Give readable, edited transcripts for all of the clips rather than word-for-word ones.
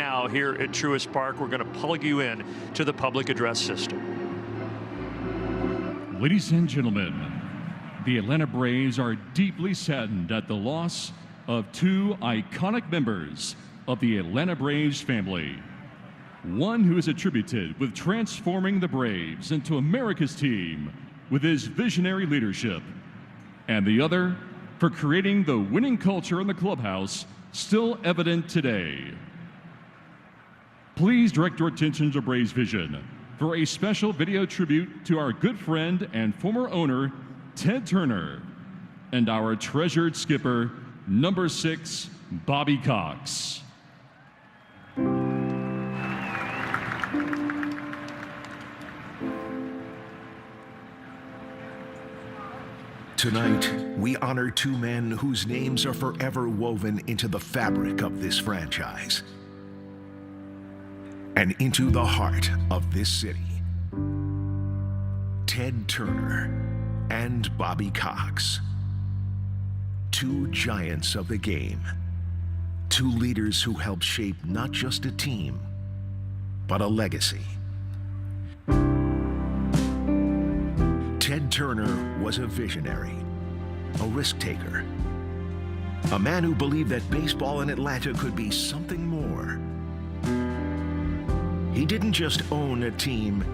now here at Truist Park. We're going to plug you in to the public address system. Ladies and gentlemen, the Atlanta Braves are deeply saddened at the loss of two iconic members of the Atlanta Braves family. One who is attributed with transforming the Braves into America's team with his visionary leadership, and the other for creating the winning culture in the clubhouse still evident today. Please direct your attention to Braves Vision for a special video tribute to our good friend and former owner, Ted Turner, and our treasured skipper, number 6, Bobby Cox. Tonight, we honor two men whose names are forever woven into the fabric of this franchise and into the heart of this city. Ted Turner and Bobby Cox. Two giants of the game. Two leaders who helped shape not just a team, but a legacy. Ted Turner was a visionary, a risk taker, a man who believed that baseball in Atlanta could be something more. He didn't just own a team,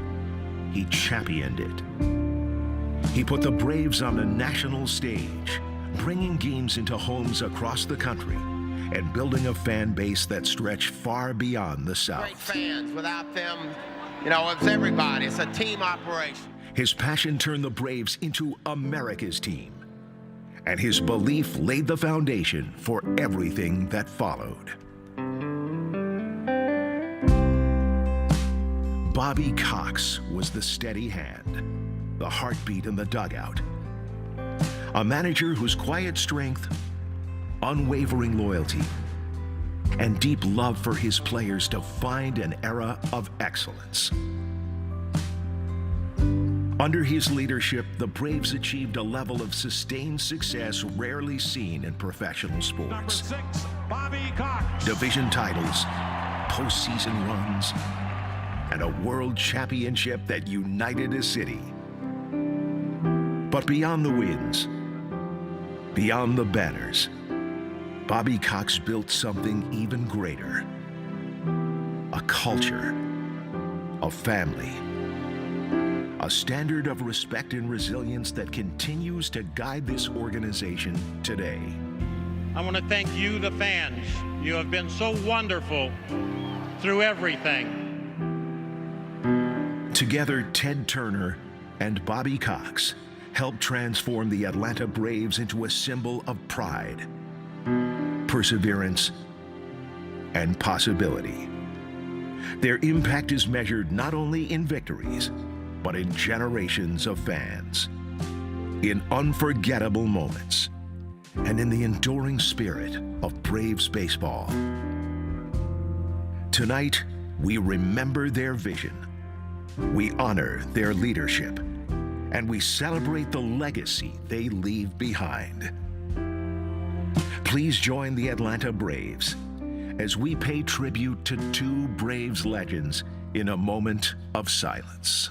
he championed it. He put the Braves on the national stage, bringing games into homes across the country and building a fan base that stretched far beyond the South. Great fans. Without them, it's everybody. It's a team operation. His passion turned the Braves into America's team, and his belief laid the foundation for everything that followed. Bobby Cox was the steady hand, the heartbeat in the dugout, a manager whose quiet strength, unwavering loyalty, and deep love for his players defined an era of excellence. Under his leadership, the Braves achieved a level of sustained success rarely seen in professional sports. Number 6, Bobby Cox. Division titles, postseason runs, and a world championship that united a city. But beyond the wins, beyond the banners, Bobby Cox built something even greater. A culture, a family, a standard of respect and resilience that continues to guide this organization today. I want to thank you, the fans. You have been so wonderful through everything. Together, Ted Turner and Bobby Cox helped transform the Atlanta Braves into a symbol of pride, perseverance, and possibility. Their impact is measured not only in victories, but in generations of fans, in unforgettable moments, and in the enduring spirit of Braves baseball. Tonight, we remember their vision, we honor their leadership, and we celebrate the legacy they leave behind. Please join the Atlanta Braves as we pay tribute to two Braves legends in a moment of silence.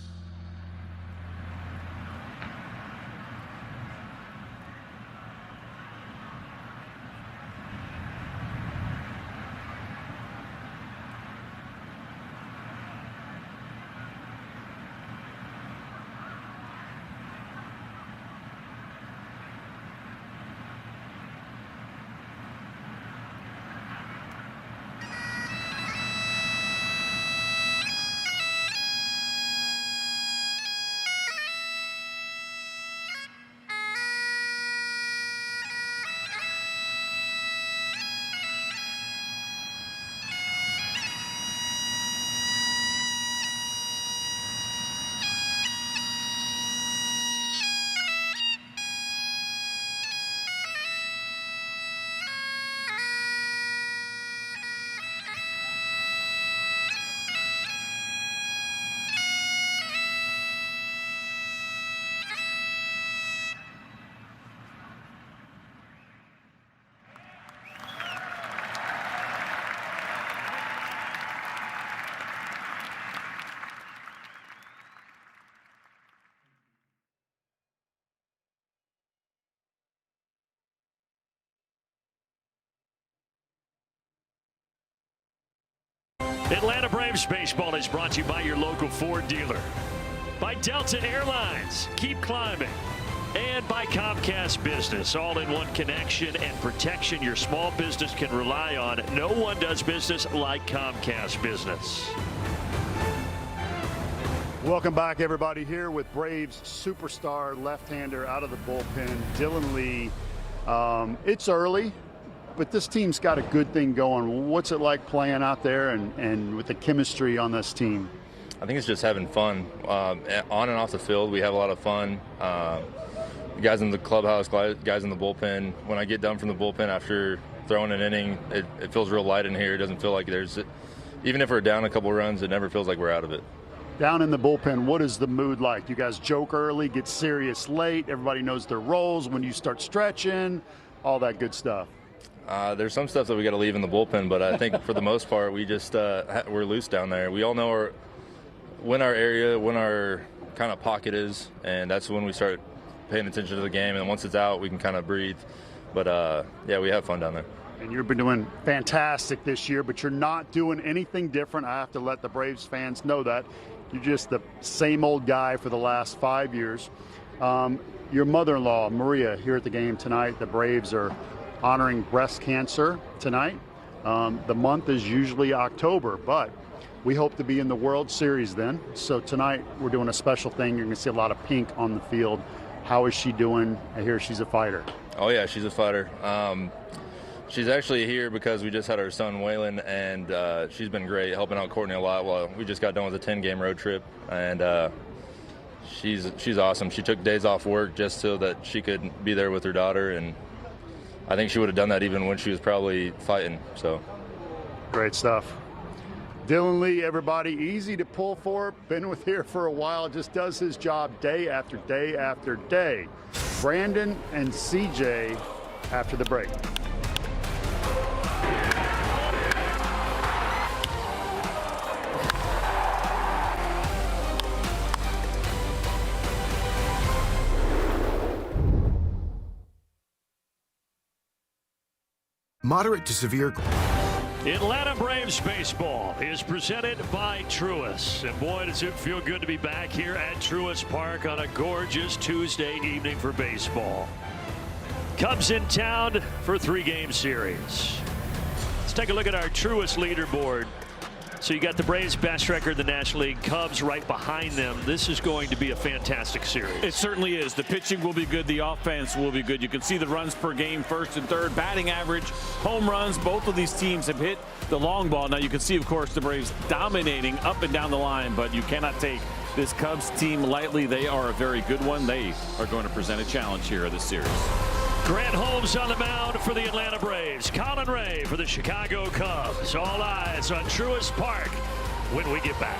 Atlanta Braves baseball is brought to you by your local Ford dealer, by Delta Airlines, keep climbing, and by Comcast Business, all-in-one connection and protection your small business can rely on. No one does business like Comcast Business. Welcome back, everybody, here with Braves superstar left-hander out of the bullpen, Dylan Lee. It's early, but this team's got a good thing going. What's it like playing out there and with the chemistry on this team? I think it's just having fun. On and off the field, we have a lot of fun. Guys in the clubhouse, guys in the bullpen. When I get done from the bullpen after throwing an inning, it feels real light in here. It doesn't feel like even if we're down a couple runs, it never feels like we're out of it. Down in the bullpen, what is the mood like? You guys joke early, get serious late. Everybody knows their roles when you start stretching, all that good stuff. There's some stuff that we got to leave in the bullpen, but I think for the most part, we just we're loose down there. We all know when our kind of pocket is, and that's when we start paying attention to the game. And once it's out, we can kind of breathe. But yeah, we have fun down there. And you've been doing fantastic this year, but you're not doing anything different. I have to let the Braves fans know that. You're just the same old guy for the last 5 years. Your mother-in-law, Maria, here at the game tonight. The Braves are honoring breast cancer tonight. The month is usually October, but we hope to be in the World Series then. So tonight we're doing a special thing. You're going to see a lot of pink on the field. How is she doing? I hear she's a fighter. Oh, yeah, she's a fighter. She's actually here because we just had our son Waylon, and she's been great, helping out Courtney a lot. Well, we just got done with a 10-game road trip, and she's awesome. She took days off work just so that she could be there with her daughter, and I think she would have done that even when she was probably fighting. So great stuff. Dylan Lee, everybody, easy to pull for, been with here for a while, just does his job day after day after day. Brandon and CJ after the break. Moderate to severe. Atlanta Braves baseball is presented by Truist. And boy, does it feel good to be back here at Truist Park on a gorgeous Tuesday evening for baseball. Cubs in town for a 3-game series. Let's take a look at our Truist leaderboard. So you got the Braves' best record in the National League, Cubs right behind them. This is going to be a fantastic series. It certainly is. The pitching will be good. The offense will be good. You can see the runs per game, first and third, batting average, home runs. Both of these teams have hit the long ball. Now you can see, of course, the Braves dominating up and down the line, but you cannot take this Cubs team lightly. They are a very good one. They are going to present a challenge here in this series. Grant Holmes on the mound for the Atlanta Braves. Colin Ray for the Chicago Cubs. All eyes on Truist Park when we get back.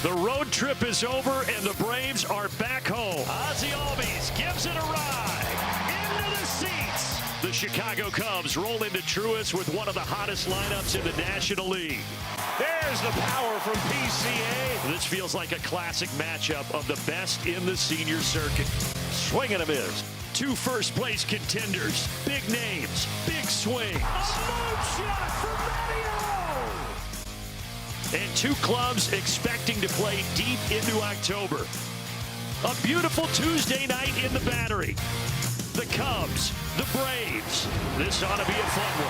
The road trip is over and the Braves are back home. Ozzie Albies gives it a ride into the seats. The Chicago Cubs roll into Truist with one of the hottest lineups in the National League. There's the power from PCA. This feels like a classic matchup of the best in the senior circuit. Swing and a miss. 2 first-place contenders. Big names. Big swings. Shot for Mario! And 2 clubs expecting to play deep into October. A beautiful Tuesday night in the Battery. The Cubs, the Braves. This ought to be a fun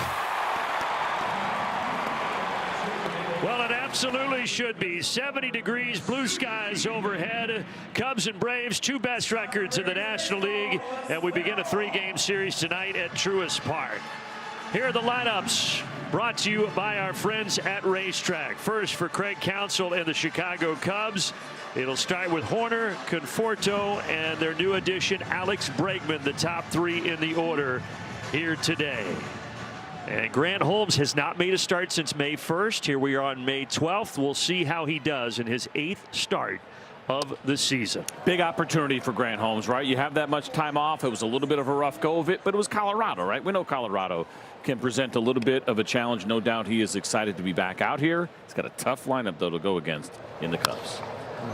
one. Well, it absolutely should be. 70 degrees, blue skies overhead. Cubs and Braves, 2 best records in the National League. And we begin a 3-game series tonight at Truist Park. Here are the lineups brought to you by our friends at Racetrack. First for Craig Counsell and the Chicago Cubs. It'll start with Horner, Conforto, and their new addition, Alex Bregman, the top 3 in the order here today. And Grant Holmes has not made a start since May 1st. Here we are on May 12th. We'll see how he does in his 8th start of the season. Big opportunity for Grant Holmes, right? You have that much time off. It was a little bit of a rough go of it, but it was Colorado, right? We know Colorado can present a little bit of a challenge. No doubt he is excited to be back out here. He's got a tough lineup, though, to go against in the Cubs.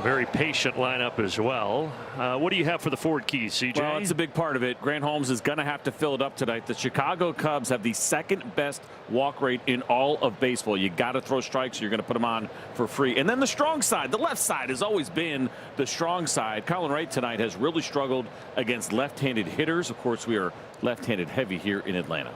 Very patient lineup as well. What do you have for the Ford Keys, CJ? Well, it's a big part of it. Grant Holmes is going to have to fill it up tonight. The Chicago Cubs have the second best walk rate in all of baseball. You got to throw strikes. You're going to put them on for free. And then the strong side, the left side has always been the strong side. Colin Wright tonight has really struggled against left-handed hitters. Of course, we are left-handed heavy here in Atlanta.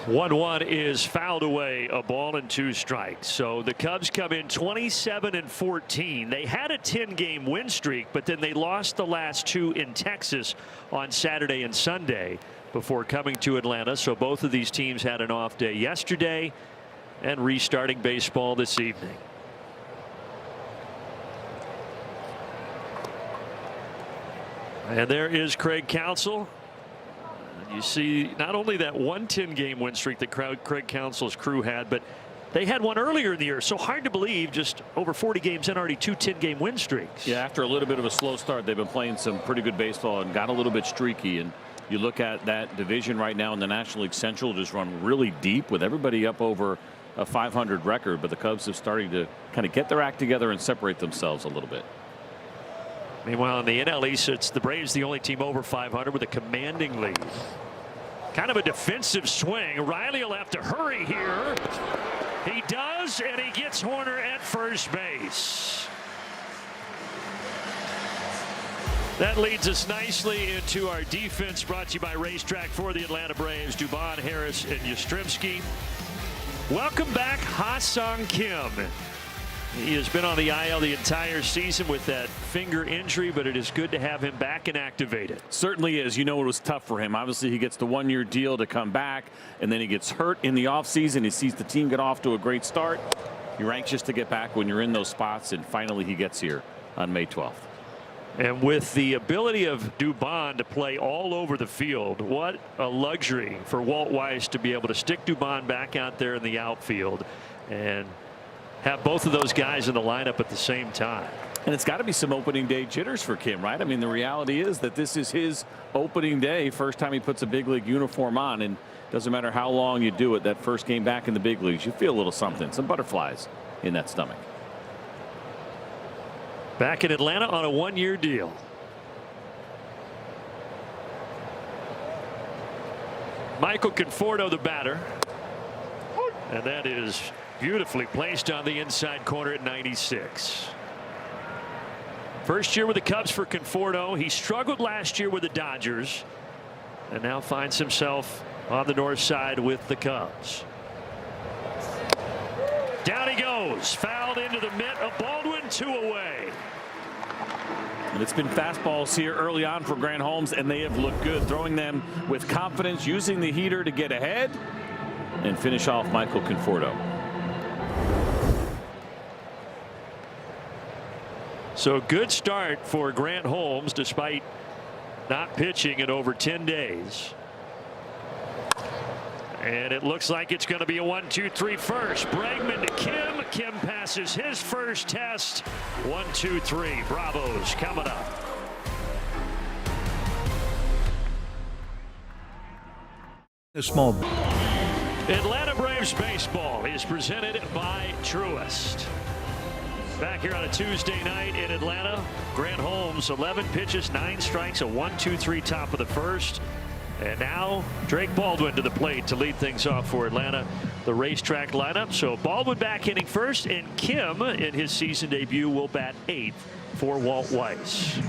1-1 is fouled away, a ball and 2 strikes. So the Cubs come in 27-14. They had a 10-game win streak, but then they lost the last 2 in Texas on Saturday and Sunday before coming to Atlanta. So both of these teams had an off day yesterday and restarting baseball this evening. And there is Craig Counsell. You see not only that 1 10-game win streak that Craig Counsell's crew had, but they had one earlier in the year. So hard to believe, just over 40 games in, already 2 10-game win streaks. Yeah, after a little bit of a slow start, they've been playing some pretty good baseball and got a little bit streaky. And you look at that division right now in the National League Central, just run really deep with everybody up over a 500 record. But the Cubs have started to kind of get their act together and separate themselves a little bit. Meanwhile, in the NL East, it's the Braves, the only team over 500 with a commanding lead. Kind of a defensive swing. Riley will have to hurry here. He does, and he gets Horner at first base. That leads us nicely into our defense, brought to you by Racetrack for the Atlanta Braves. Dubon, Harris, and Yastrzemski. Welcome back, Ha-Sung Kim. He has been on the IL the entire season with that finger injury, but it is good to have him back and activated. Certainly is. You know, it was tough for him. Obviously, he gets the 1-year deal to come back, and then he gets hurt in the offseason. He sees the team get off to a great start. You're anxious to get back when you're in those spots, and finally he gets here on May 12th. And with the ability of Dubon to play all over the field, what a luxury for Walt Weiss to be able to stick Dubon back out there in the outfield and have both of those guys in the lineup at the same time. And it's got to be some opening day jitters for Kim, right? I mean, the reality is that this is his opening day, first time he puts a big league uniform on, and doesn't matter how long you do it, that first game back in the big leagues, you feel a little something, some butterflies in that stomach. Back in Atlanta on a 1-year deal. Michael Conforto, the batter, and that is beautifully placed on the inside corner at 96. First year with the Cubs for Conforto. He struggled last year with the Dodgers and now finds himself on the north side with the Cubs. Down he goes, fouled into the mitt of Baldwin, 2 away. And it's been fastballs here early on for Grant Holmes, and they have looked good, throwing them with confidence, using the heater to get ahead and finish off Michael Conforto. So good start for Grant Holmes despite not pitching in over 10 days. And it looks like it's going to be a 1-2-3 first. Bregman to Kim. Kim passes his first test. 1-2-3. Bravos coming up. A small. Atlanta Braves baseball is presented by Truist. Back here on a Tuesday night in Atlanta. Grant Holmes, 11 pitches, 9 strikes, a 1-2-3 top of the first. And now Drake Baldwin to the plate to lead things off for Atlanta. The Racetrack lineup. So Baldwin back hitting first, and Kim in his season debut will bat 8th for Walt Weiss.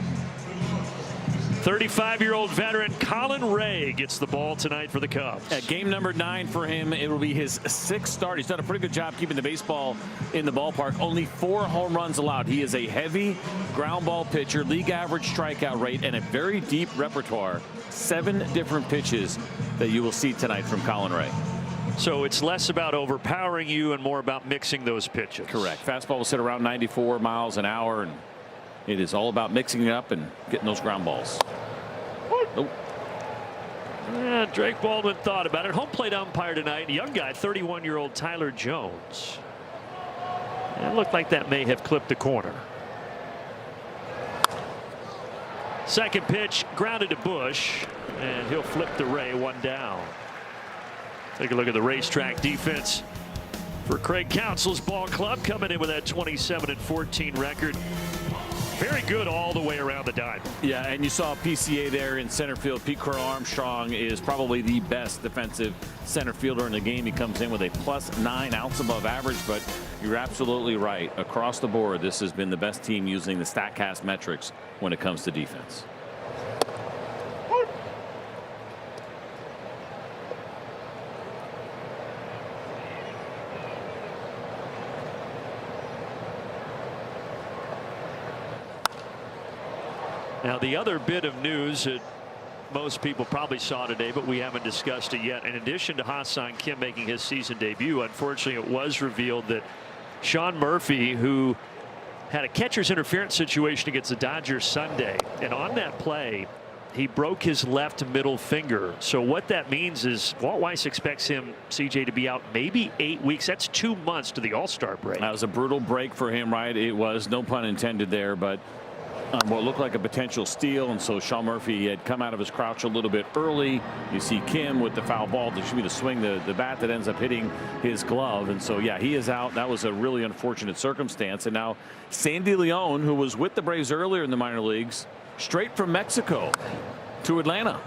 35-year-old veteran Colin Ray gets the ball tonight for the Cubs. At game number 9 for him, it will be his 6th start. He's done a pretty good job keeping the baseball in the ballpark. Only 4 home runs allowed. He is a heavy ground ball pitcher, league average strikeout rate, and a very deep repertoire. 7 different pitches that you will see tonight from Colin Ray. So it's less about overpowering you and more about mixing those pitches. Correct. Fastball will sit around 94 miles an hour, and it is all about mixing it up and getting those ground balls. Oh. Yeah, Drake Baldwin thought about it. Home plate umpire tonight, young guy, 31-year-old Tyler Jones. It looked like that may have clipped the corner. Second pitch grounded to Bush, and he'll flip to Ray, 1 down. Take a look at the Racetrack defense for Craig Counsell's ball club, coming in with that 27-14 record. Very good all the way around the diamond. Yeah, and you saw PCA there in center field. Pete Crow Armstrong is probably the best defensive center fielder in the game. He comes in with a +9 outs above average, but you're absolutely right. Across the board, this has been the best team using the StatCast metrics when it comes to defense. Now, the other bit of news that most people probably saw today, but we haven't discussed it yet. In addition to Ha-Seong Kim making his season debut, unfortunately, it was revealed that Sean Murphy, who had a catcher's interference situation against the Dodgers Sunday, and on that play, he broke his left middle finger. So what that means is Walt Weiss expects him, CJ, to be out maybe 8 weeks. That's 2 months to the All-Star break. That was a brutal break for him, right? It was, no pun intended there, but what looked like a potential steal, and so Sean Murphy had come out of his crouch a little bit early. You see Kim with the foul ball. There should be the swing, the bat that ends up hitting his glove, and so yeah, he is out. That was a really unfortunate circumstance. And now Sandy Leon, who was with the Braves earlier in the minor leagues, straight from Mexico to Atlanta.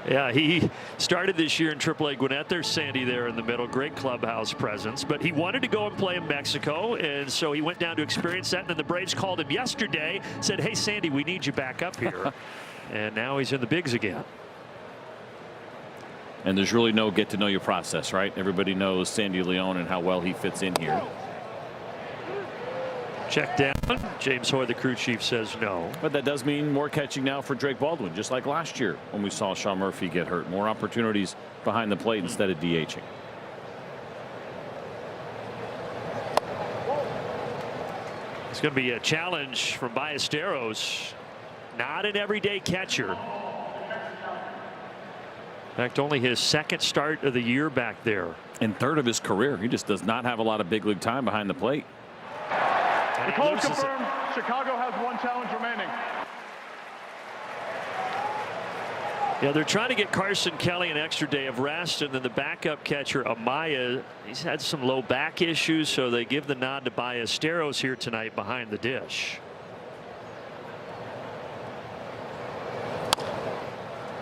Yeah, he started this year in AAA Gwinnett. There's Sandy there in the middle. Great clubhouse presence. But he wanted to go and play in Mexico, and so he went down to experience that. And then the Braves called him yesterday, said, hey, Sandy, we need you back up here. And now he's in the bigs again. And there's really no get-to-know-you process, right? Everybody knows Sandy Leon and how well he fits in here. Check down. James Hoy, the crew chief, says no. But that does mean more catching now for Drake Baldwin, just like last year when we saw Sean Murphy get hurt. More opportunities behind the plate instead of DHing. It's going to be a challenge from Ballesteros. Not an everyday catcher. In fact, only his second start of the year back there. And third of his career. He just does not have a lot of big league time behind the plate. The call confirmed. Chicago has 1 challenge remaining. Yeah, they're trying to get Carson Kelly an extra day of rest, and then the backup catcher Amaya, he's had some low back issues, so they give the nod to Ballesteros here tonight behind the dish.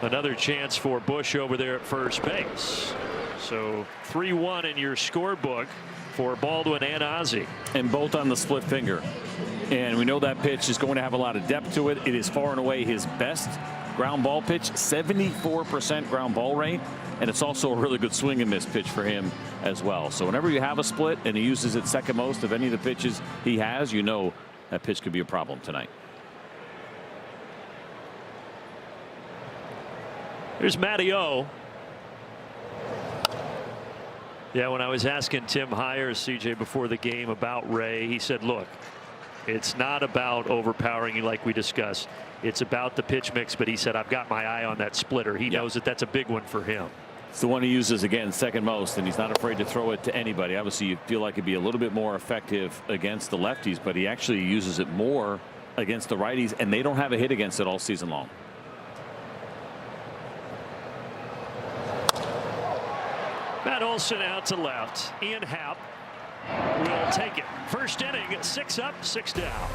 Another chance for Bush over there at first base. So 3-1 in your scorebook for Baldwin and Ozzie. And both on the split finger. And we know that pitch is going to have a lot of depth to it. It is far and away his best ground ball pitch, 74% ground ball rate. And it's also a really good swing and miss pitch for him as well. So whenever you have a split and he uses it second most of any of the pitches he has, you know that pitch could be a problem tonight. Here's Matty O. Yeah, when I was asking Tim Hyer, CJ, before the game about Ray, he said, look, it's not about overpowering you like we discussed. It's about the pitch mix. But he said, I've got my eye on that splitter. He knows that that's a big one for him. It's the one he uses, again, second most, and he's not afraid to throw it to anybody. Obviously, you feel like it'd be a little bit more effective against the lefties, but he actually uses it more against the righties, and they don't have a hit against it all season long. Matt Olson out to left. Ian Happ will take it. First inning, 6 up, 6 down.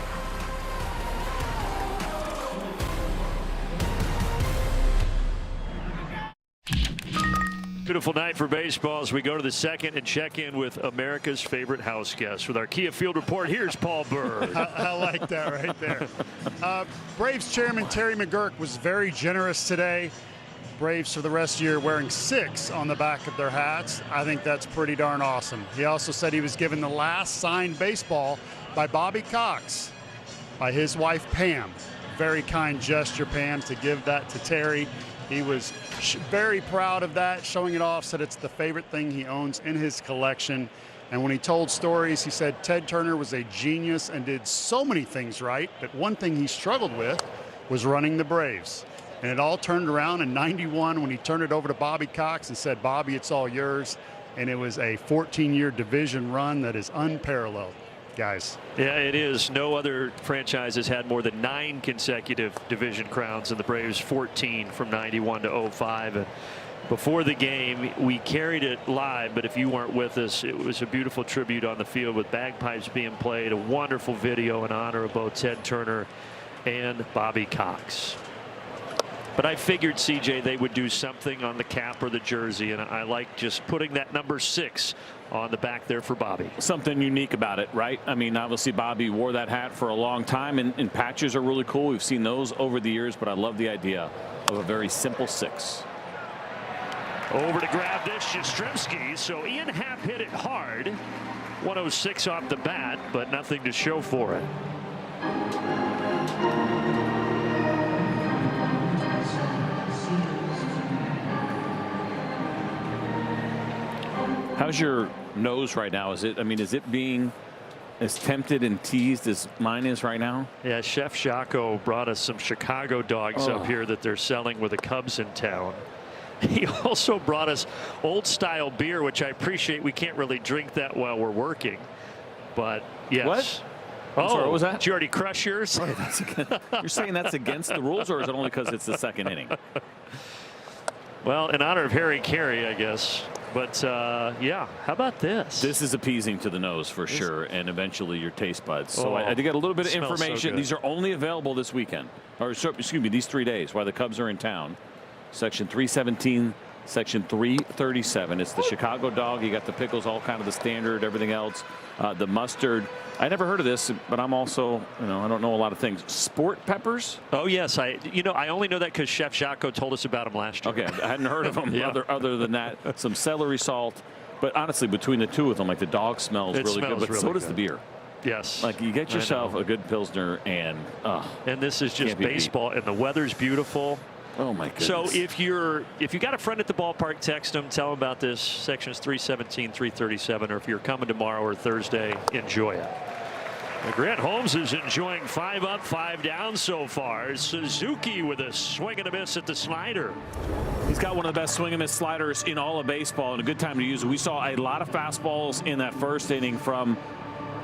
Beautiful night for baseball as we go to the second and check in with America's favorite house guest. With our Kia Field Report, here's Paul Bird. I like that right there. Braves chairman Terry McGurk was very generous today. Braves for the rest of the year wearing 6 on the back of their hats. I think that's pretty darn awesome. He also said he was given the last signed baseball by Bobby Cox by his wife Pam. Very kind gesture, Pam, to give that to Terry. He was very proud of that, showing it off, said it's the favorite thing he owns in his collection. And when he told stories, he said Ted Turner was a genius and did so many things right, but one thing he struggled with was running the Braves. And it all turned around in '91 when he turned it over to Bobby Cox and said, Bobby, it's all yours. And it was a 14-year division run that is unparalleled, guys. Yeah, it is. No other franchise has had more than 9 consecutive division crowns, and the Braves 14 from '91 to '05. And Before the game, we carried it live, but if you weren't with us, it was a beautiful tribute on the field with bagpipes being played, a wonderful video in honor of both Ted Turner and Bobby Cox. But I figured, CJ, they would do something on the cap or the jersey, and I like just putting that number 6 on the back there for Bobby. Something unique about it, right? I mean, obviously Bobby wore that hat for a long time, and patches are really cool. We've seen those over the years, but I love the idea of a very simple 6. Over to grab this, Yastrzemski. So Ian Happ hit it hard. 106 off the bat, but nothing to show for it. How's your nose right now? Is it being as tempted and teased as mine is right now? Yeah, Chef Jocko brought us some Chicago dogs up here that they're selling with the Cubs in town. He also brought us old style beer, which I appreciate. We can't really drink that while we're working, but yes. What? Sorry, what was that? Did you already crush yours? You're saying that's against the rules, or is it only because it's the second inning? Well, in honor of Harry Carey, I guess. But yeah, how about this? This is appeasing to the nose for sure, and eventually your taste buds. So I did get a little bit of information. So these are only available this weekend, or excuse me, these 3 days while the Cubs are in town. Section 317, section 337. It's the Chicago dog. You got the pickles, all kind of the standard, everything else. The mustard. I never heard of this, but I'm also, I don't know a lot of things. Sport peppers? Oh yes, I only know that because Chef Jocko told us about them last year. Okay, I hadn't heard of them. Yeah. Other than that, some celery salt. But honestly, between the two of them, like the dog smells really good, but so does the beer. Yes. Like you get yourself a good Pilsner, and this is just baseball, and the weather's beautiful. Oh my goodness. So if you got a friend at the ballpark, text them, tell them about this. Sections 317, 337, or if you're coming tomorrow or Thursday, enjoy it. Grant Holmes is enjoying 5 up, 5 down so far. Suzuki with a swing and a miss at the slider. He's got one of the best swing and miss sliders in all of baseball, and a good time to use it. We saw a lot of fastballs in that first inning from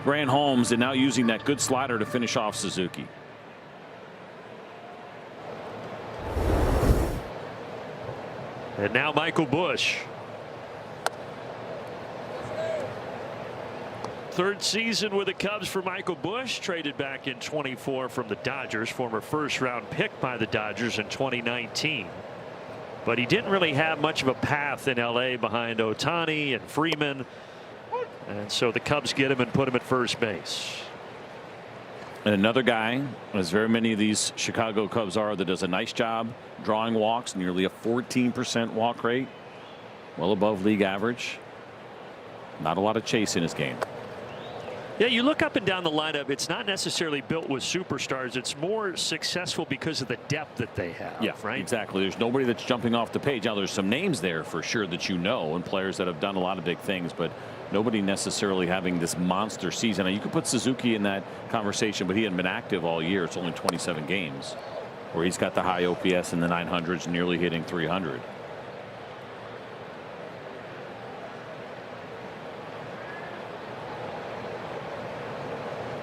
Grant Holmes, and now using that good slider to finish off Suzuki. And now Michael Busch. Third season with the Cubs for Michael Busch, traded back in 24 from the Dodgers, former first-round pick by the Dodgers in 2019. But he didn't really have much of a path in LA behind Ohtani and Freeman, and so the Cubs get him and put him at first base. And another guy, as very many of these Chicago Cubs are, that does a nice job drawing walks, nearly a 14% walk rate, well above league average. Not a lot of chase in his game. Yeah, you look up and down the lineup, it's not necessarily built with superstars. It's more successful because of the depth that they have. Yeah, right. Exactly. There's nobody that's jumping off the page. Now, there's some names there for sure that and players that have done a lot of big things, but nobody necessarily having this monster season. Now, you could put Suzuki in that conversation, but he hadn't been active all year. It's only 27 games where he's got the high OPS in the 900s, nearly hitting 300.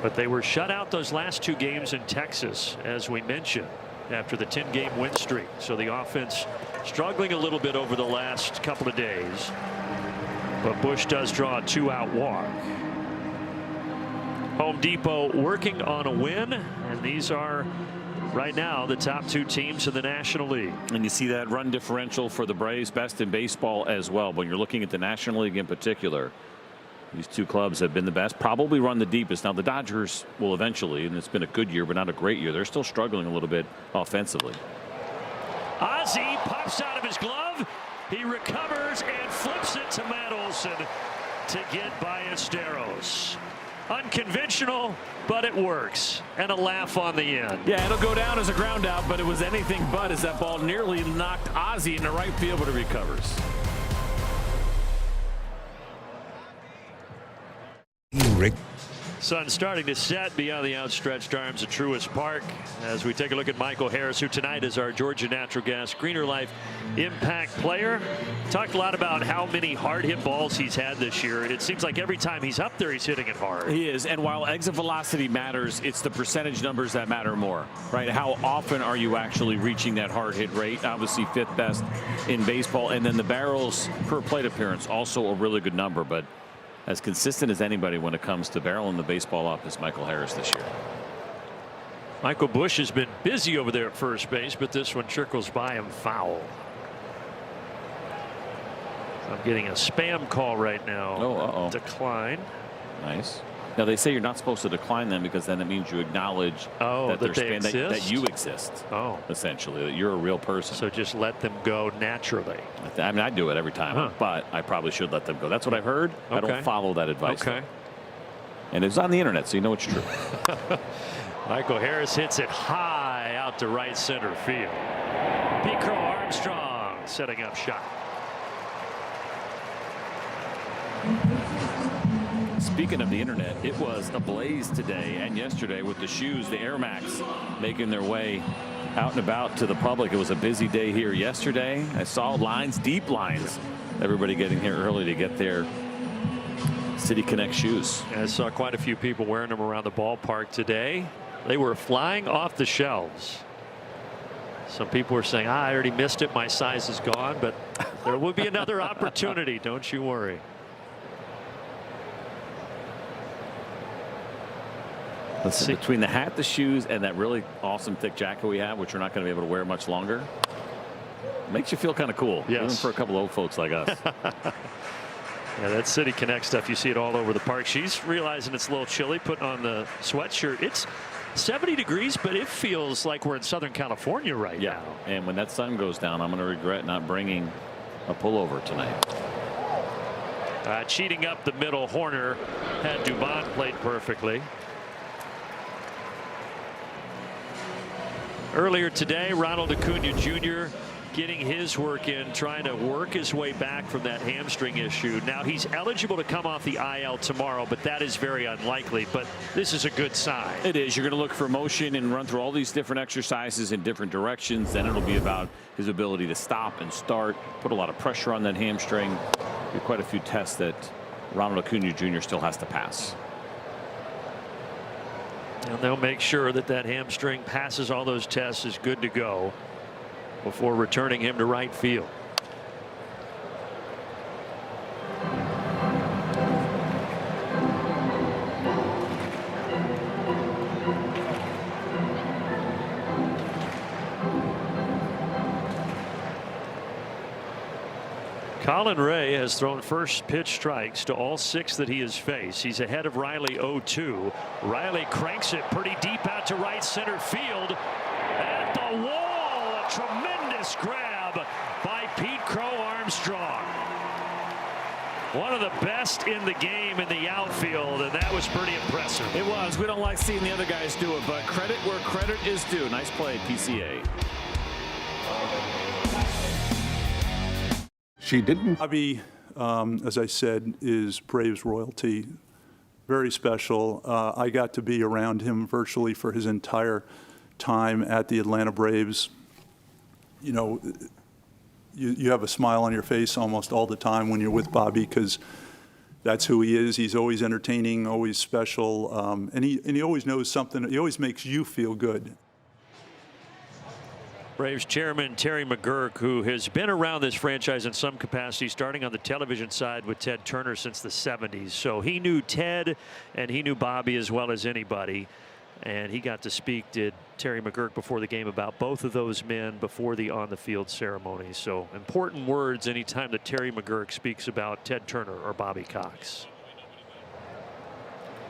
But they were shut out those last 2 games in Texas, as we mentioned, after the 10-game win streak. So the offense struggling a little bit over the last couple of days. But Busch does draw a 2-out walk. Home Depot working on a win, and these are right now the top 2 teams in the National League. And you see that run differential for the Braves, best in baseball as well. When you're looking at the National League in particular, these 2 clubs have been the best, probably run the deepest. Now the Dodgers will eventually, and it's been a good year but not a great year. They're still struggling a little bit offensively. Ozzie pops out of his glove. He recovers and flips it to Matt Olson to get Ballesteros. Unconventional, but it works. And a laugh on the end. Yeah, it'll go down as a ground out, but it was anything but as that ball nearly knocked Ozzie into right field, but it recovers. Rick. Sun starting to set beyond the outstretched arms of Truist Park as we take a look at Michael Harris, who tonight is our Georgia Natural Gas Greener Life Impact Player. Talked a lot about how many hard hit balls he's had this year. It seems like every time he's up there, he's hitting it hard. He is, and while exit velocity matters, it's the percentage numbers that matter more, right? How often are you actually reaching that hard hit rate? Obviously 5th best in baseball, and then the barrels per plate appearance, also a really good number, but as consistent as anybody when it comes to barreling the baseball up is Michael Harris this year. Michael Busch has been busy over there at first base, but this one trickles by him foul. I'm getting a spam call right now. Oh, decline. Nice. Now they say you're not supposed to decline them because then it means you acknowledge that they're spam, that you exist. Essentially, that you're a real person. So just let them go naturally. I mean, I do it every time, but I probably should let them go. That's what I've heard. I don't follow that advice. Okay. And it's on the internet, so you know it's true. Michael Harris hits it high out to right center field. Pete Crow Armstrong setting up shot. Speaking of the internet, it was ablaze today and yesterday with the shoes, the Air Max, making their way out and about to the public. It was a busy day here yesterday. I saw lines, deep lines. Everybody getting here early to get their City Connect shoes. I saw quite a few people wearing them around the ballpark today. They were flying off the shelves. Some people were saying, I already missed it. My size is gone, but there will be another opportunity. Don't you worry. Listen, between the hat, the shoes, and that really awesome thick jacket we have, which we're not going to be able to wear much longer, makes you feel kind of cool. Yes. Even for a couple of old folks like us. Yeah, that City Connect stuff, you see it all over the park. She's realizing it's a little chilly, putting on the sweatshirt. It's 70 degrees, but it feels like we're in Southern California right now. And when that sun goes down, I'm going to regret not bringing a pullover tonight. Cheating up the middle, Horner had Dubon played perfectly. Earlier today, Ronald Acuna Jr. getting his work in, trying to work his way back from that hamstring issue. Now he's eligible to come off the IL tomorrow, but that is very unlikely. But this is a good sign. It is. You're going to look for motion and run through all these different exercises in different directions. Then it'll be about his ability to stop and start, put a lot of pressure on that hamstring. There are quite a few tests that Ronald Acuna Jr. still has to pass. And they'll make sure that that hamstring passes all those tests, is good to go before returning him to right field. Colin Ray has thrown first pitch strikes to all 6 that he has faced. He's ahead of Riley 0-2. Riley cranks it pretty deep out to right center field. At the wall, a tremendous grab by Pete Crow Armstrong. One of the best in the game in the outfield, and that was pretty impressive. It was. We don't like seeing the other guys do it, but credit where credit is due. Nice play, PCA. She didn't. Bobby, as I said, is Braves royalty. Very special. I got to be around him virtually for his entire time at the Atlanta Braves. You know, you have a smile on your face almost all the time when you're with Bobby because that's who he is. He's always entertaining, always special, and he always knows something. He always makes you feel good. Braves chairman Terry McGurk, who has been around this franchise in some capacity, starting on the television side with Ted Turner since the 70s. So he knew Ted and he knew Bobby as well as anybody. And he got to speak to Terry McGurk before the game about both of those men before the on-the-field ceremony. So important words anytime that Terry McGurk speaks about Ted Turner or Bobby Cox.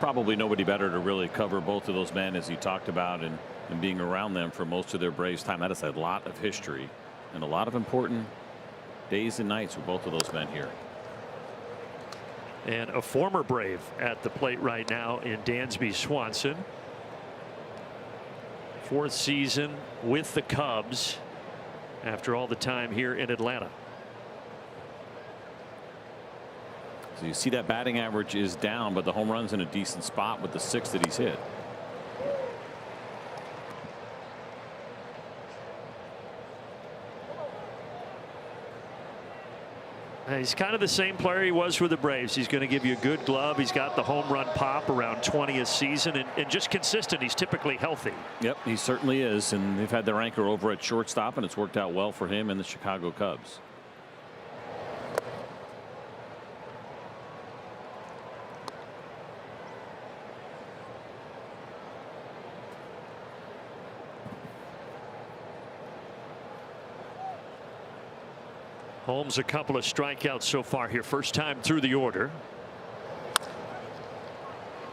Probably nobody better to really cover both of those men, as he talked about, and being around them for most of their Braves time. That is a lot of history and a lot of important days and nights with both of those men here. And a former Brave at the plate right now in Dansby Swanson. 4th season with the Cubs after all the time here in Atlanta. So you see that batting average is down, but the home run's in a decent spot with the 6 that he's hit. He's kind of the same player he was with the Braves. He's going to give you a good glove. He's got the home run pop around 20 a season, and just consistent. He's typically healthy. Yep, he certainly is, and they've had their anchor over at shortstop, and it's worked out well for him and the Chicago Cubs. Holmes a couple of strikeouts so far here. First time through the order.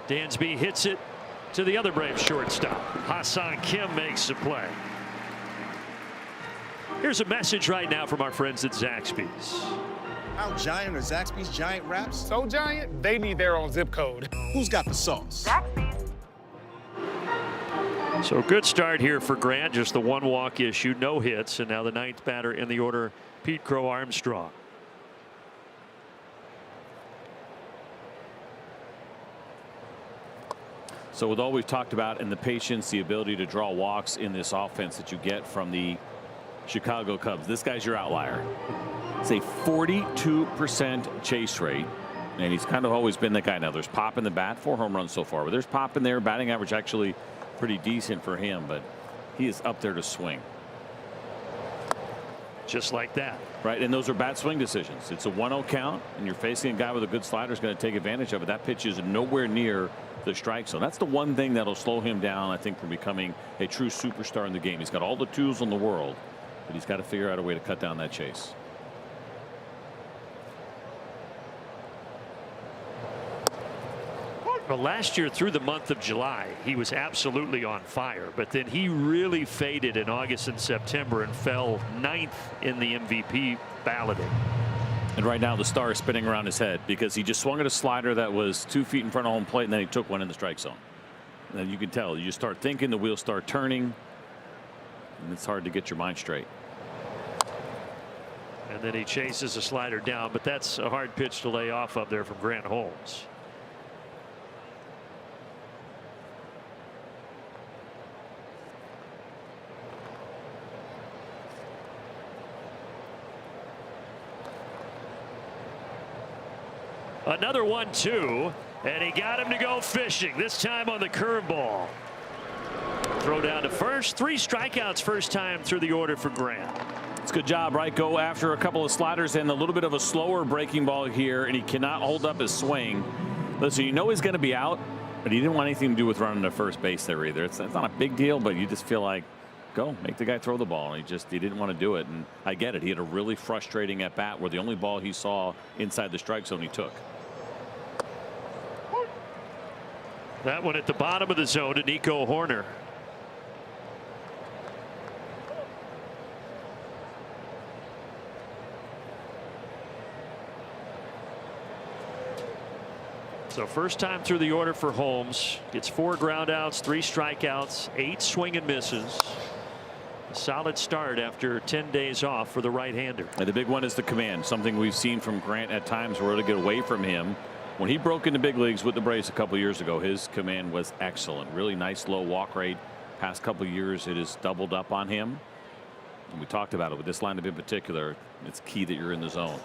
Dansby hits it to the other Braves shortstop. Ha-Seong Kim makes the play. Here's a message right now from our friends at Zaxby's. How giant are Zaxby's giant wraps? So giant, they need their own zip code. Who's got the sauce? Zaxby's. So good start here for Grant. Just the one walk issue, no hits, and now the 9th batter in the order, Pete Crow Armstrong. So with all we've talked about and the patience, the ability to draw walks in this offense that you get from the Chicago Cubs, this guy's your outlier. It's a 42% chase rate, and he's kind of always been that guy. Now there's pop in the bat, 4 home runs so far, but there's pop in there. Batting average actually pretty decent for him, but he is up there to swing. Just like that. Right, and those are bat swing decisions. It's a 1-0 count, and you're facing a guy with a good slider who's going to take advantage of it. That pitch is nowhere near the strike zone. That's the one thing that'll slow him down, I think, from becoming a true superstar in the game. He's got all the tools in the world, but he's got to figure out a way to cut down that chase. Well, last year through the month of July, he was absolutely on fire, but then he really faded in August and September and fell 9th in the MVP balloting. And right now the star is spinning around his head because he just swung at a slider that was 2 feet in front of home plate, and then he took one in the strike zone. And you can tell, you start thinking, the wheels start turning, and it's hard to get your mind straight. And then he chases a slider down, but that's a hard pitch to lay off of there from Grant Holmes. Another 1-2, and he got him to go fishing, this time on the curveball. Throw down to first. 3 strikeouts first time through the order for Grant. It's a good job, right? Go after a couple of sliders and a little bit of a slower breaking ball here, and he cannot hold up his swing. Listen, you know he's going to be out, but he didn't want anything to do with running to first base there either. It's not a big deal, but you just feel like, go, make the guy throw the ball. And he didn't want to do it, and I get it. He had a really frustrating at bat where the only ball he saw inside the strike zone he took. That one at the bottom of the zone to Nico Horner. So first time through the order for Holmes. Gets 4 groundouts, 3 strikeouts, 8 swing and misses. A solid start after 10 days off for the right-hander. And the big one is the command, something we've seen from Grant at times where to get away from him. When he broke into big leagues with the Braves a couple years ago, his command was excellent. Really nice low walk rate. Past couple years it has doubled up on him. And we talked about it with this lineup in particular. It's key that you're in the zone.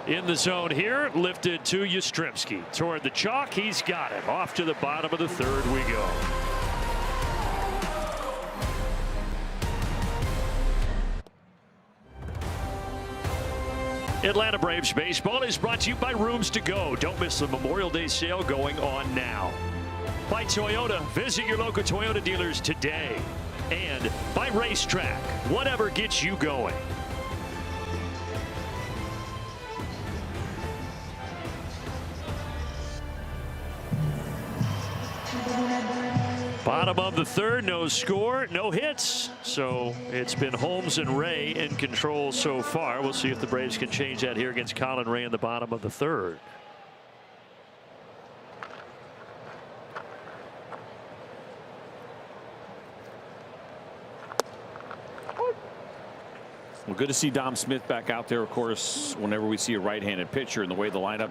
In the zone here, lifted to Yastrzemski. Toward the chalk, he's got it. Off to the bottom of the 3rd we go. Atlanta Braves baseball is brought to you by Rooms to Go. Don't miss the Memorial Day sale going on now. By Toyota. Visit your local Toyota dealers today. And by Racetrack. Whatever gets you going. Bottom of the 3rd, no score, no hits. So it's been Holmes and Ray in control so far. We'll see if the Braves can change that here against Colin Ray in the bottom of the 3rd. Well, good to see Dom Smith back out there. Of course, whenever we see a right-handed pitcher, and the way the lineup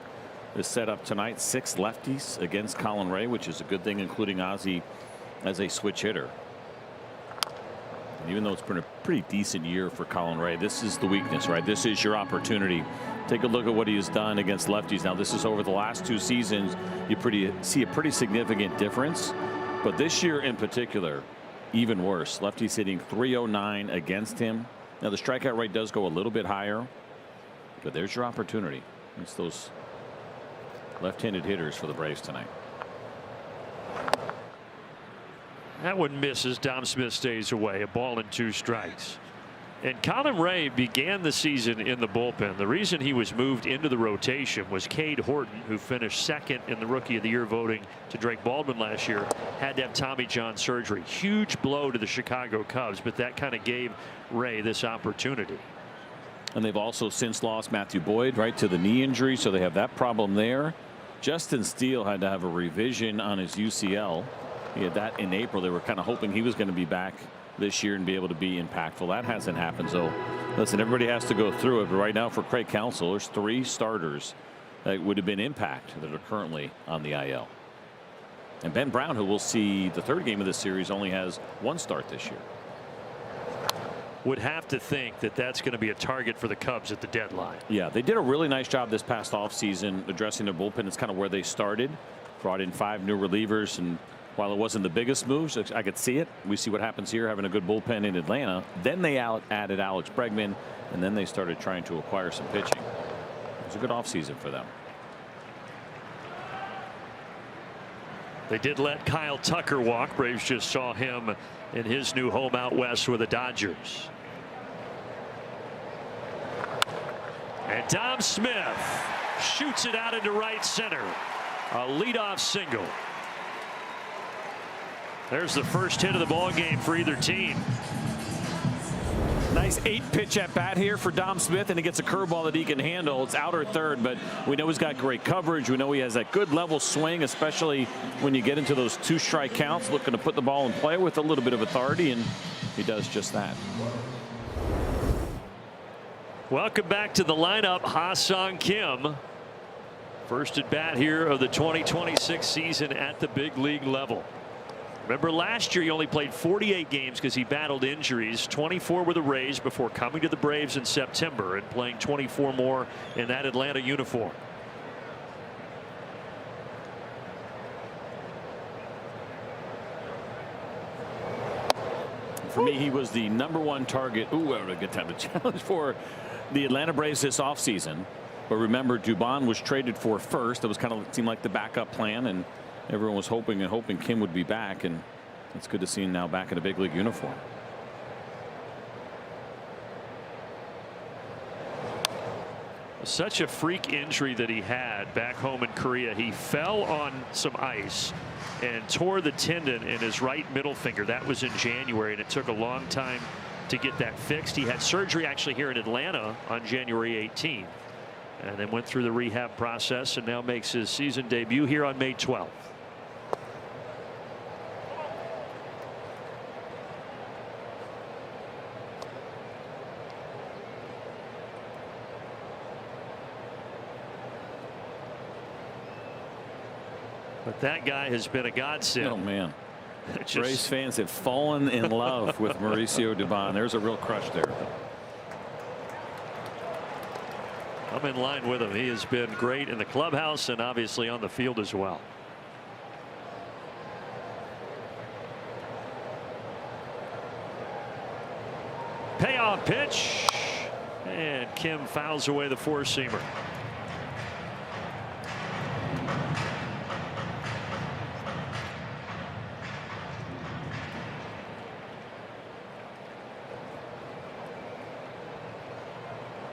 is set up tonight, 6 lefties against Colin Ray, which is a good thing, including Ozzie as a switch hitter. And even though it's been a pretty decent year for Colin Ray, this is the weakness, right? This is your opportunity. Take a look at what he has done against lefties. Now, this is over the last 2 seasons. You see a pretty significant difference. But this year in particular, even worse. Lefties hitting .309 against him. Now, the strikeout rate does go a little bit higher. But there's your opportunity. It's those left-handed hitters for the Braves tonight. That one misses. Dom Smith stays away. A ball and 2 strikes. And Colin Ray began the season in the bullpen. The reason he was moved into the rotation was Cade Horton, who finished 2nd in the Rookie of the Year voting to Drake Baldwin last year, had to have Tommy John surgery. Huge blow to the Chicago Cubs, but that kind of gave Ray this opportunity. And they've also since lost Matthew Boyd, right, to the knee injury, so they have that problem there. Justin Steele had to have a revision on his UCL. He had that in April. They were kind of hoping he was going to be back this year and be able to be impactful. That hasn't happened. So listen, everybody has to go through it. But right now for Craig Counsell, there's 3 starters that would have been impact that are currently on the IL. And Ben Brown, who we'll see the 3rd game of this series, only has 1 start this year. Would have to think that that's going to be a target for the Cubs at the deadline. Yeah, they did a really nice job this past offseason addressing their bullpen. It's kind of where they started. Brought in 5 new relievers, and while it wasn't the biggest moves, I could see it. We see what happens here, having a good bullpen in Atlanta. Then they added Alex Bregman, and then they started trying to acquire some pitching. It was a good offseason for them. They did let Kyle Tucker walk. Braves just saw him in his new home out west with the Dodgers. And Dom Smith shoots it out into right center. A leadoff single. There's the first hit of the ball game for either team. Nice 8-pitch at bat here for Dom Smith, and he gets a curveball that he can handle. It's outer third, but we know he's got great coverage. We know he has that good level swing, especially when you get into those 2-strike counts, looking to put the ball in play with a little bit of authority, and he does just that. Welcome back to the lineup, Ha-Sung Kim. First at bat here of the 2026 season at the big league level. Remember, last year he only played 48 games because he battled injuries. 24 with the Rays before coming to the Braves in September and playing 24 more in that Atlanta uniform. For me, he was the #1 target. Ooh, a good time to challenge for the Atlanta Braves this offseason. But remember, Dubon was traded for first. That was kind of seemed like the backup plan, and everyone was hoping Kim would be back, and it's good to see him now back in a big league uniform. Such a freak injury that he had back home in Korea. He fell on some ice and tore the tendon in his right middle finger. That was in January, and it took a long time to get that fixed. He had surgery actually here in Atlanta on January 18th. And then went through the rehab process and now makes his season debut here on May 12th. But that guy has been a godsend. Oh, man. Braves fans have fallen in love with Mauricio Dubon. There's a real crush there. I'm in line with him. He has been great in the clubhouse and obviously on the field as well. Payoff pitch, and Kim fouls away the 4-seamer.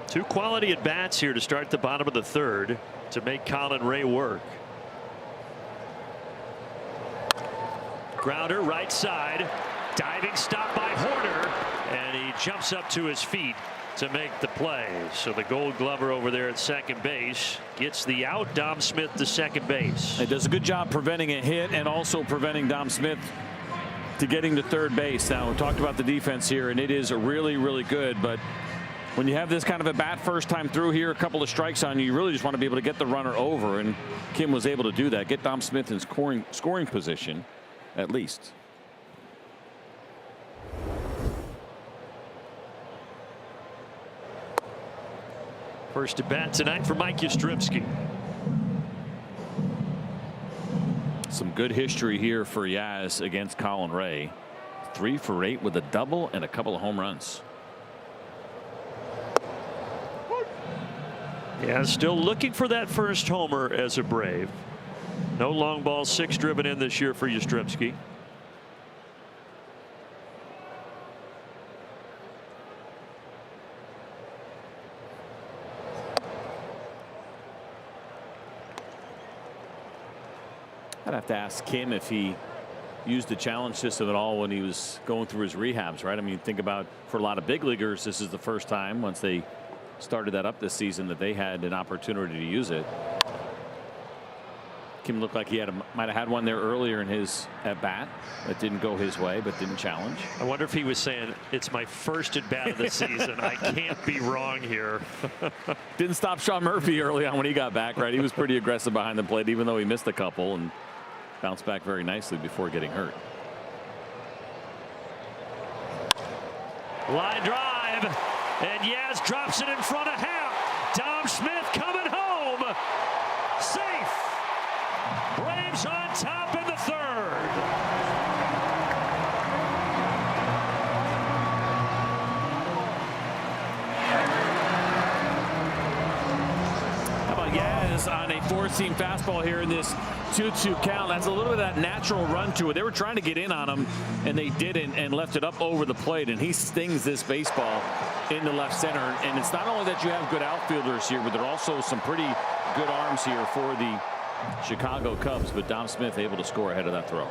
Two quality at bats here to start the bottom of the 3rd to make Colin Ray work. Grounder right side, diving stop by Horner, and he jumps up to his feet to make the play. So the Gold Glover over there at second base gets the out. Dom Smith to second base. It does a good job preventing a hit and also preventing Dom Smith to getting to third base. Now, we talked about the defense here, and it is really, really good, but When you have this kind of a bat first time through here, a couple of strikes on you, you really just want to be able to get the runner over, and Kim was able to do that, get Dom Smith in scoring position at least. First at bat tonight for Mike Yastrzemski. Some good history here for Yaz against Colin Ray. 3 for 8 with a double and a couple of home runs. Yeah, still looking for that first homer as a Brave. No long ball, 6 driven in this year for Yastrzemski. I'd have to ask Kim if he used the challenge system at all when he was going through his rehabs, right? I mean, think about, for a lot of big leaguers, this is the first time once they started that up this season that they had an opportunity to use it. Kim looked like he might have had one there earlier in his at bat that didn't go his way, but didn't challenge. I wonder if he was saying, it's my first at bat of the season. I can't be wrong here. Didn't stop Sean Murphy early on when he got back, right? He was pretty aggressive behind the plate, even though he missed a couple, and bounced back very nicely before getting hurt. Line drive, and Yaz drops it in front of Happ. Dom Smith coming home. Safe. Braves on top in the third. How about Yaz on a 4-seam fastball here in this 2-2 count? That's a little bit of that natural run to it. They were trying to get in on him, and they didn't, and left it up over the plate, and he stings this baseball into left center. And it's not only that you have good outfielders here, but there are also some pretty good arms here for the Chicago Cubs, but Dom Smith able to score ahead of that throw.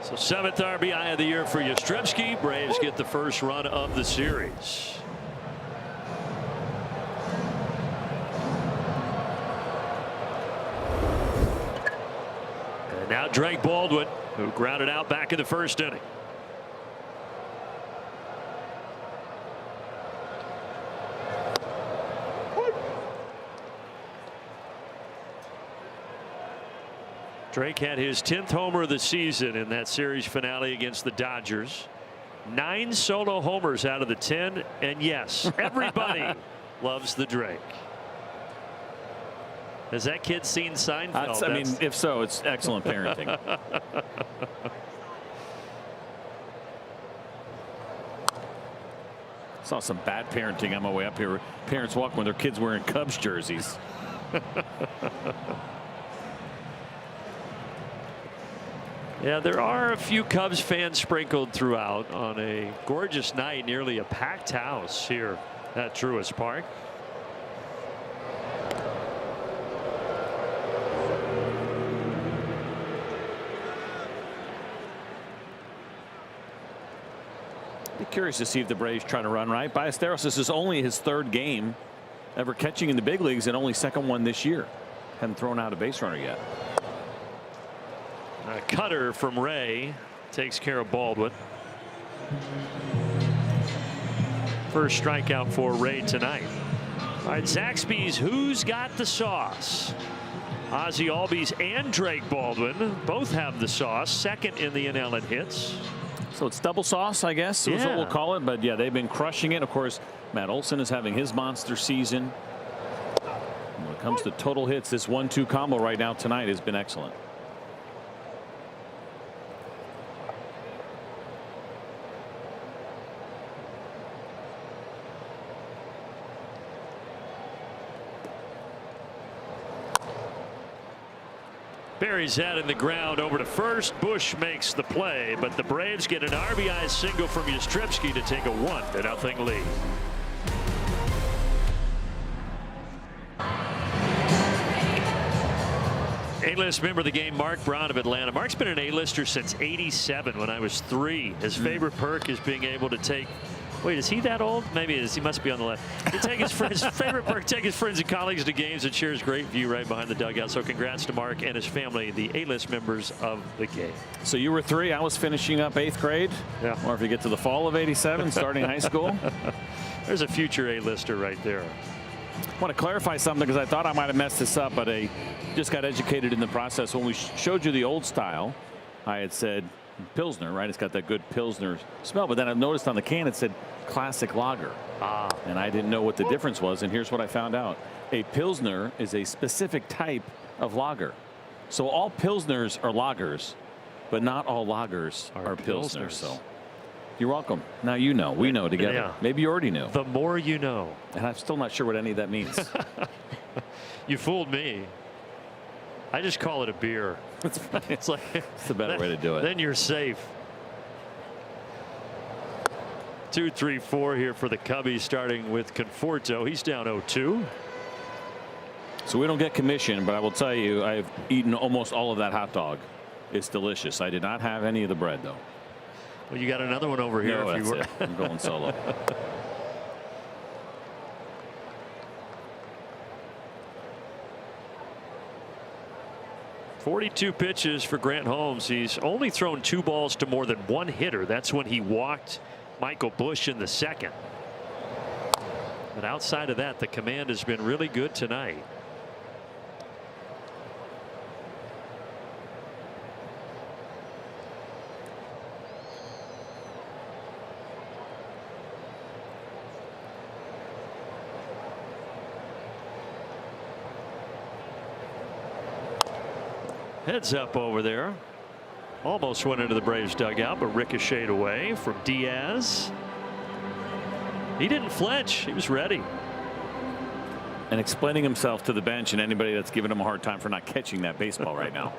So 7th RBI of the year for Yastrzemski. Braves get the first run of the series. And now Drake Baldwin, who grounded out back in the first inning. Drake had his 10th homer of the season in that series finale against the Dodgers. 9 solo homers out of the 10, and yes, everybody loves the Drake. Has that kid seen Seinfeld? I mean, if so, it's excellent parenting. Saw some bad parenting on my way up here. Parents walking with their kids wearing Cubs jerseys. Yeah, there are a few Cubs fans sprinkled throughout on a gorgeous night, nearly a packed house here at Truist Park. Be curious to see if the Braves try to run, right? Ballesteros, this is only his 3rd game ever catching in the big leagues, and only 2nd one this year. Hadn't thrown out a base runner yet. A cutter from Ray takes care of Baldwin. First strikeout for Ray tonight. All right, Zaxby's Who's Got the Sauce? Ozzie Albies and Drake Baldwin both have the sauce, 2nd in the NL in hits. So it's double sauce, I guess, is what we'll call it. But yeah, they've been crushing it. Of course, Matt Olson is having his monster season. When it comes to total hits, this 1-2 combo right now tonight has been excellent. Buries that in the ground over to first. Bush makes the play, but the Braves get an RBI single from Yastrzemski to take a 1-0 lead. A-list member of the game, Mark Braun of Atlanta. Mark's been an A-lister since '87 when I was 3. His favorite perk is being able to take. Wait, is he that old? Maybe he is. He must be on the left. He take his friends, favorite perk, take his friends and colleagues to games and shares great view right behind the dugout. So congrats to Mark and his family, the A-list members of the game. So you were 3. I was finishing up 8th grade. Yeah. Or if you get to the fall of '87, starting high school. There's a future A-lister right there. I want to clarify something because I thought I might have messed this up, but I just got educated in the process. When we showed you the old style, I had said Pilsner, right? It's got that good Pilsner smell, but then I noticed on the can it said classic lager. And I didn't know what the difference was, and here's what I found out. A Pilsner is a specific type of lager. So all Pilsners are lagers, but not all lagers are Pilsners. So you're welcome. Now you know. We know together. Yeah. Maybe you already knew. The more you know. And I'm still not sure what any of that means. You fooled me. I just call it a beer. It's like it's the better way to do it. Then you're safe. 2-3-4 here for the Cubbies, starting with Conforto. He's down 0-2. So we don't get commission, but I will tell you, I've eaten almost all of that hot dog. It's delicious. I did not have any of the bread, though. Well, you got another one over here. No, if you were. it. I'm going solo. 42 pitches for Grant Holmes. He's only thrown 2 balls to more than 1 hitter. That's when he walked Michael Busch in the second. But outside of that, the command has been really good tonight. Heads up over there. Almost went into the Braves dugout, but ricocheted away from Diaz. He didn't flinch. He was ready. And explaining himself to the bench and anybody that's giving him a hard time for not catching that baseball right now.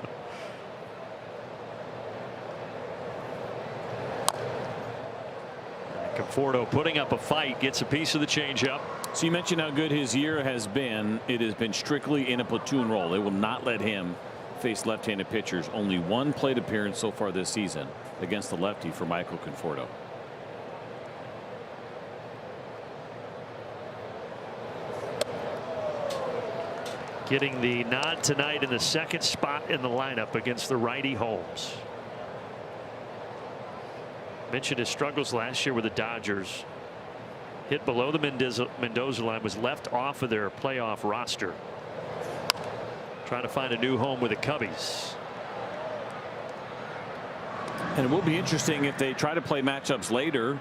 Conforto putting up a fight, gets a piece of the changeup. So you mentioned how good his year has been. It has been strictly in a platoon role. They will not let him face left-handed pitchers. Only 1 plate appearance so far this season against the lefty for Michael Conforto. Getting the nod tonight in the second spot in the lineup against the righty Holmes. Mentioned his struggles last year with the Dodgers. Hit below the Mendoza line, was left off of their playoff roster. Trying to find a new home with the Cubbies. And it will be interesting if they try to play matchups later.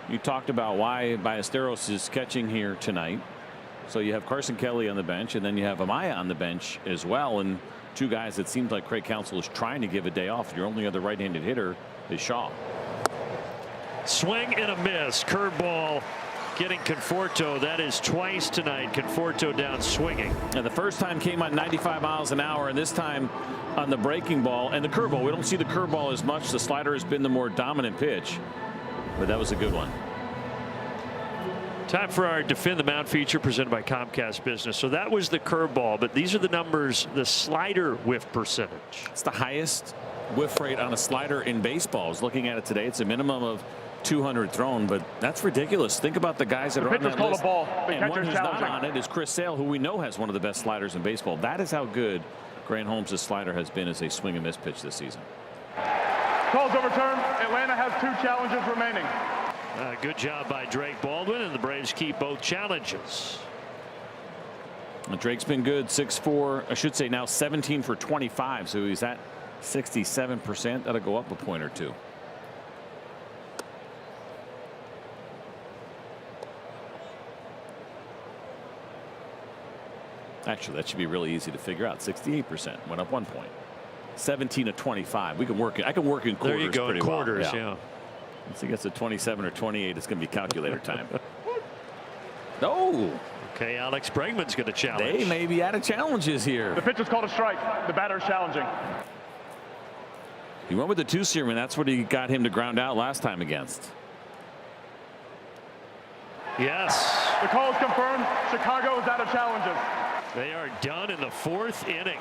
You talked about why Ballesteros is catching here tonight. So you have Carson Kelly on the bench, and then you have Amaya on the bench as well. And 2 guys that seems like Craig Counsell is trying to give a day off. Your only other right-handed hitter is Shaw. Swing and a miss. Curveball getting Conforto. That is twice tonight. Conforto down swinging. And the first time came on 95 miles an hour, and this time on the breaking ball and the curveball. We don't see the curveball as much. The slider has been the more dominant pitch, but that was a good one. Time for our Defend the Mound feature presented by Comcast Business. So that was the curveball, but these are the numbers, the slider whiff percentage. It's the highest whiff rate on a slider in baseball. I was looking at it today. It's a minimum of 200 thrown, but that's ridiculous. Think about the guys that are on that list. And one who's not on it is Chris Sale, who we know has one of the best sliders in baseball. That is how good Grant Holmes' slider has been as a swing and miss pitch this season. Call's overturned. Atlanta has 2 challenges remaining. Good job by Drake Baldwin, and the Braves keep both challenges. Well, Drake's been good. 6-4, I should say now 17 for 25. So he's at 67%. That'll go up a point or 2. Actually, that should be really easy to figure out. 68% went up 1 point. 17 of 25. We can work it. I can work in quarters. There you go, pretty quarters. well. Yeah. Once he gets to 27 or 28, it's going to be calculator time. No. Okay, Alex Bregman's going to challenge. They may be out of challenges here. The pitch is called a strike. The batter is challenging. He went with the 2-seamer, and that's what he got him to ground out last time against. Yes. The call is confirmed. Chicago is out of challenges. They are done in the 4th inning.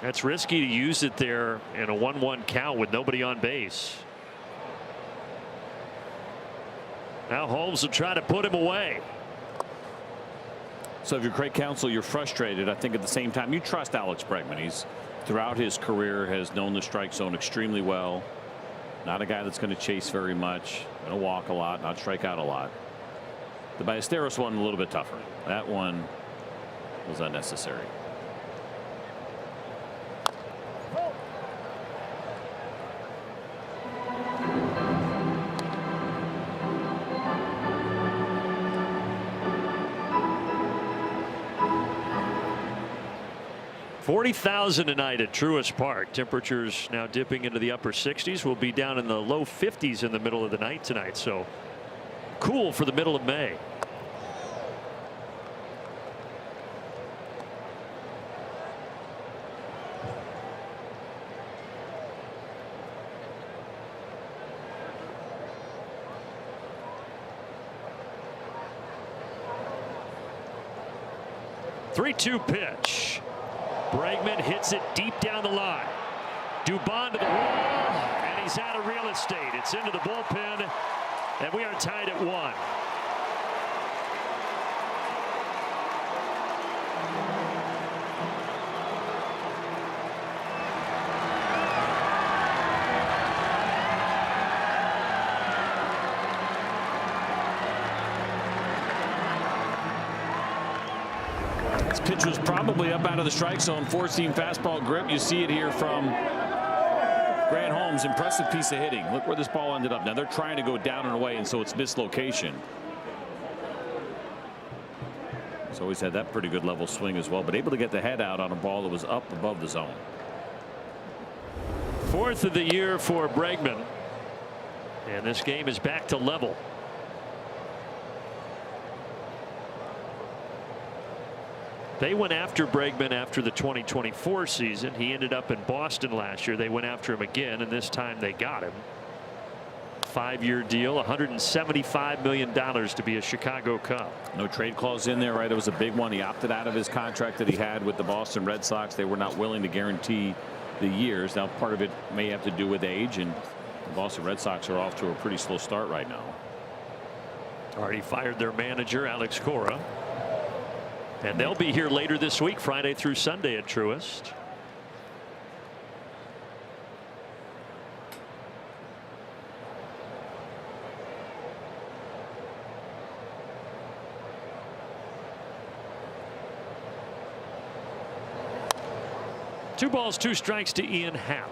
That's risky to use it there in a 1-1 count with nobody on base. Now Holmes will try to put him away. So if you're Craig Counsell, you're frustrated. I think at the same time you trust Alex Bregman. He's throughout his career has known the strike zone extremely well. Not a guy that's going to chase very much, going to walk a lot, not strike out a lot. The Ballesteros one a little bit tougher. That one was unnecessary. $40,000 tonight at Truist Park. Temperatures now dipping into the upper 60s. We'll be down in the low 50s in the middle of the night tonight. So cool for the middle of May. Three-two pitch. Bregman hits it deep down the line. Dubon to the wall, and he's out of real estate. It's into the bullpen, and we are tied at 1. This pitch was probably up out of the strike zone, four-seam fastball grip. You see it here from Grant Holmes. Impressive piece of hitting. Look where this ball ended up. Now they're trying to go down and away, and so it's mislocation. He's always had that pretty good level swing as well, but able to get the head out on a ball that was up above the zone. 4th of the year for Bregman, and this game is back to level. They went after Bregman after the 2024 season. He ended up in Boston last year. They went after him again, and this time they got him. 5-year deal, $175 million to be a Chicago Cub. No trade clause in there, right? It was a big one. He opted out of his contract that he had with the Boston Red Sox. They were not willing to guarantee the years. Now, part of it may have to do with age, and the Boston Red Sox are off to a pretty slow start right now. Already fired their manager, Alex Cora. And they'll be here later this week, Friday through Sunday at Truist. Two balls, two strikes to Ian Happ.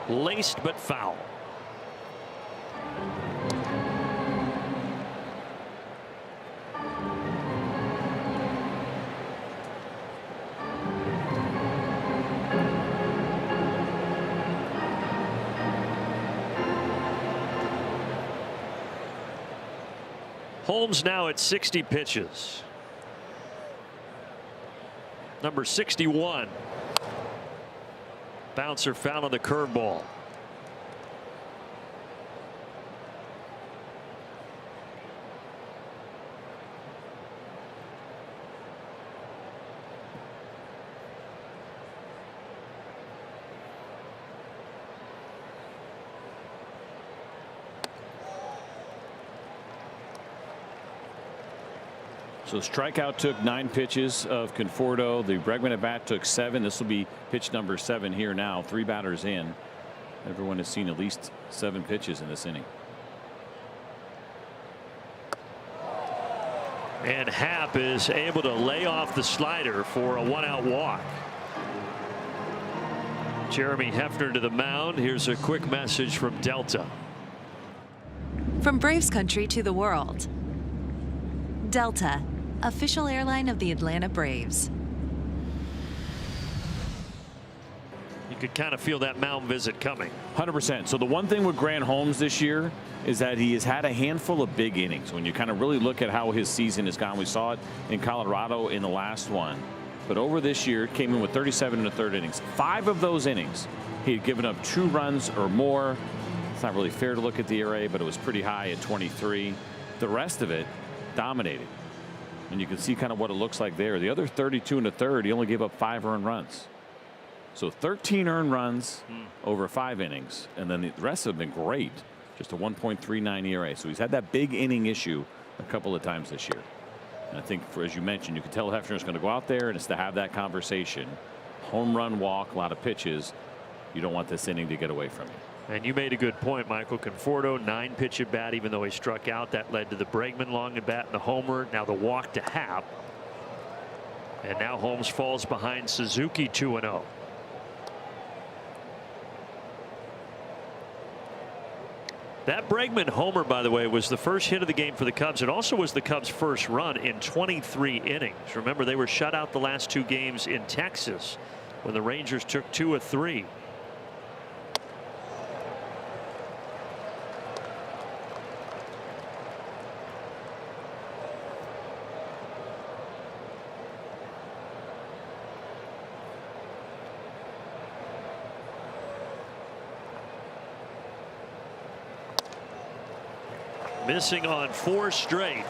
Laced but foul. Holmes now at 60 pitches. Number 61. Bouncer foul on the curveball. So strikeout took 9 pitches of Conforto. The Bregman at bat took 7. This will be pitch number 7 here now. 3 batters in. Everyone has seen at least 7 pitches in this inning. And Happ is able to lay off the slider for a 1-out walk. Jeremy Hefner to the mound. Here's a quick message from Delta. From Braves country to the world. Delta, official airline of the Atlanta Braves. You could kind of feel that mound visit coming. 100%. So the one thing with Grant Holmes this year is that he has had a handful of big innings. When you kind of really look at how his season has gone, we saw it in Colorado in the last one. But over this year, came in with 37 1/3 innings. 5 of those innings, he had given up 2 runs or more. It's not really fair to look at the ERA, but it was pretty high at 23. The rest of it, dominated. And you can see kind of what it looks like there. The other 32 and a third, he only gave up 5 earned runs. So 13 earned runs over 5 innings. And then the rest have been great. Just a 1.39 ERA. So he's had that big inning issue a couple of times this year. And I think, as you mentioned, you can tell Hefner's going to go out there and it's to have that conversation. Home run, walk, a lot of pitches. You don't want this inning to get away from you. And you made a good point, Michael. Conforto, 9-pitch at bat, even though he struck out. That led to the Bregman long at bat and the homer. Now the walk to Happ. And now Holmes falls behind Suzuki 2-0. That Bregman homer, by the way, was the first hit of the game for the Cubs. It also was the Cubs' first run in 23 innings. Remember, they were shut out the last 2 games in Texas when the Rangers took 2 of 3. Missing on 4 straight.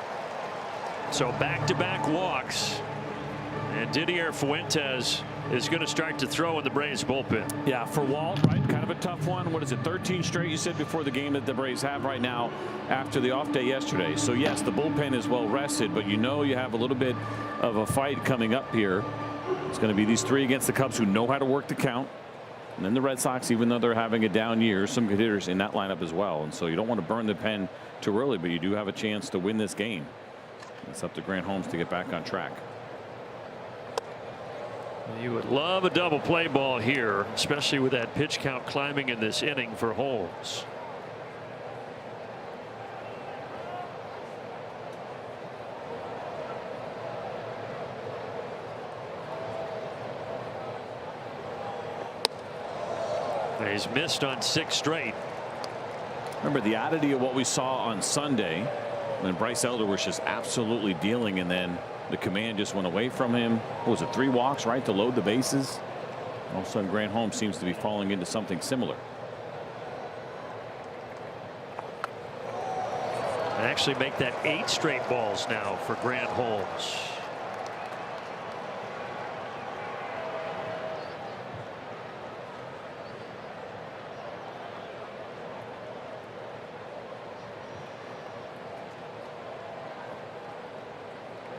So back-to-back walks. And Didier Fuentes is going to start to throw in the Braves bullpen. Yeah, for Walt, right? Kind of a tough one. What is it, 13 straight you said before the game that the Braves have right now after the off day yesterday. So yes, the bullpen is well rested, but you know you have a little bit of a fight coming up here. It's going to be these 3 against the Cubs who know how to work the count. And then the Red Sox, even though they're having a down year, some good hitters in that lineup as well. And so you don't want to burn the pen too early, but you do have a chance to win this game. It's up to Grant Holmes to get back on track. You would love a double play ball here, especially with that pitch count climbing in this inning for Holmes. He's missed on 6 straight. Remember the oddity of what we saw on Sunday when Bryce Elder was just absolutely dealing, and then the command just went away from him. What was it, 3 walks, right, to load the bases? All of a sudden Grant Holmes seems to be falling into something similar. And actually make that 8 straight balls now for Grant Holmes.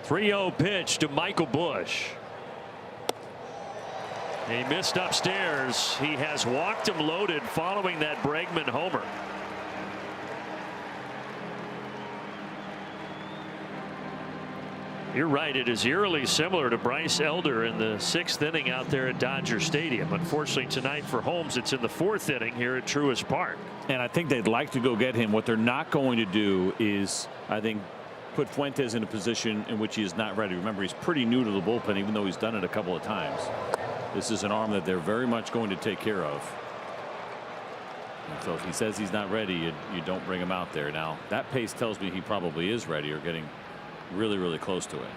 .3-0 pitch to Michael Busch. He missed upstairs. He has walked him loaded following that Bregman homer. You're right. It is eerily similar to Bryce Elder in the 6th inning out there at Dodger Stadium. Unfortunately tonight for Holmes, it's in the 4th inning here at Truist Park. And I think they'd like to go get him. What they're not going to do is, I think, put Fuentes in a position in which he is not ready. Remember, he's pretty new to the bullpen, even though he's done it a couple of times. This is an arm that they're very much going to take care of. And so if he says he's not ready, you don't bring him out there. Now that pace tells me he probably is ready or getting really, really close to it.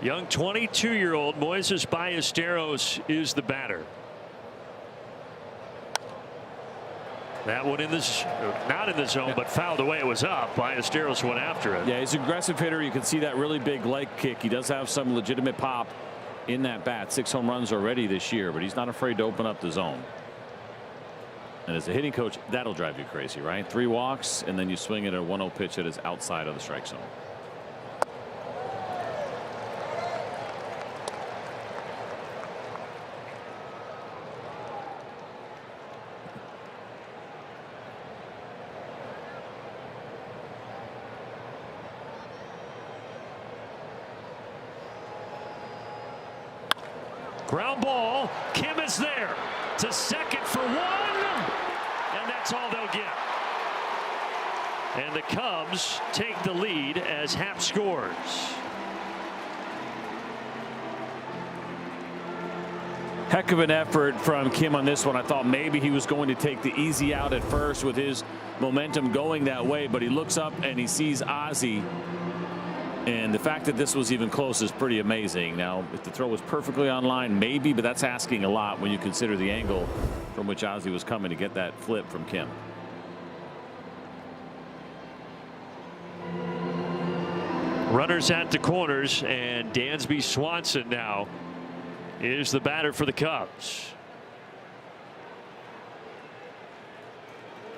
Young 22-year-old Moises Ballesteros is the batter. That one in this, not in the zone, but fouled away. It was up. Ballesteros went after it. Yeah, he's an aggressive hitter. You can see that really big leg kick. He does have some legitimate pop in that bat. 6 home runs already this year, but he's not afraid to open up the zone. And as a hitting coach, that'll drive you crazy, right? 3 walks, and then you swing at a 1-0 pitch that is outside of the strike zone. Ground ball. Kim is there to second for 1. And that's all they'll get. And the Cubs take the lead as Happ scores. Heck of an effort from Kim on this one. I thought maybe he was going to take the easy out at first with his momentum going that way, but he looks up and he sees Ozzie. And the fact that this was even close is pretty amazing. Now, if the throw was perfectly on line, maybe, but that's asking a lot when you consider the angle from which Ozzie was coming to get that flip from Kim. Runners at the corners, and Dansby Swanson now is the batter for the Cubs.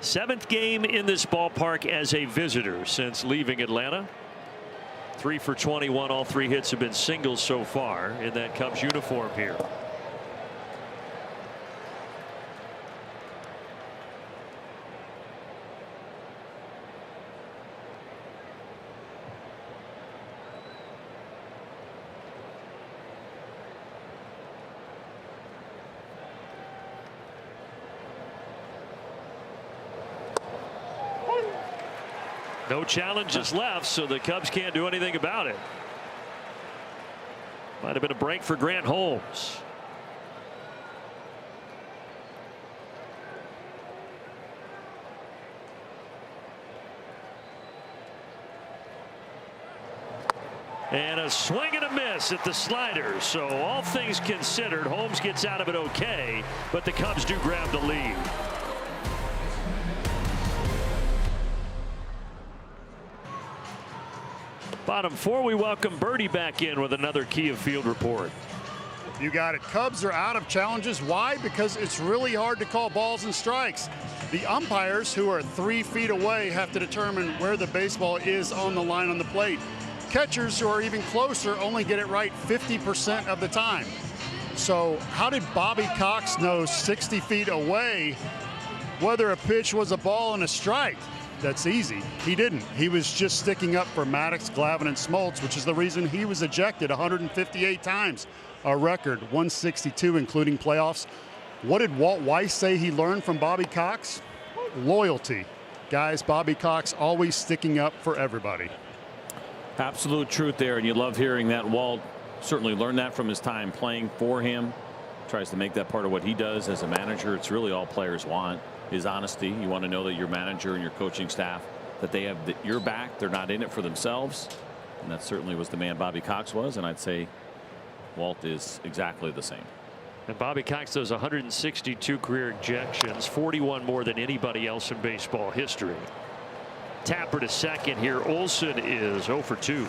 7th game in this ballpark as a visitor since leaving Atlanta. 3 for 21. All 3 hits have been singles so far in that Cubs uniform here. No challenges left, so the Cubs can't do anything about it. Might have been a break for Grant Holmes. And a swing and a miss at the slider. So all things considered, Holmes gets out of it okay, but the Cubs do grab the lead. Bottom 4, we welcome Birdie back in with another Key of Field report. You got it. Cubs are out of challenges. Why? Because it's really hard to call balls and strikes. The umpires, who are 3 feet away, have to determine where the baseball is on the line on the plate. Catchers, who are even closer, only get it right 50% of the time. So how did Bobby Cox know 60 feet away whether a pitch was a ball and a strike? That's easy. He didn't. He was just sticking up for Maddox, Glavine, and Smoltz, which is the reason he was ejected 158 times. A record 162, including playoffs. What did Walt Weiss say he learned from Bobby Cox? Loyalty. Guys, Bobby Cox always sticking up for everybody. Absolute truth there, and you love hearing that. Walt certainly learned that from his time playing for him. Tries to make that part of what he does as a manager. It's really all players want. Is honesty. You want to know that your manager and your coaching staff, that they have your back. They're not in it for themselves. And that certainly was the man Bobby Cox was. And I'd say Walt is exactly the same. And Bobby Cox does 162 career ejections, 41 more than anybody else in baseball history. Tapper to second here. Olsen is 0 for 2.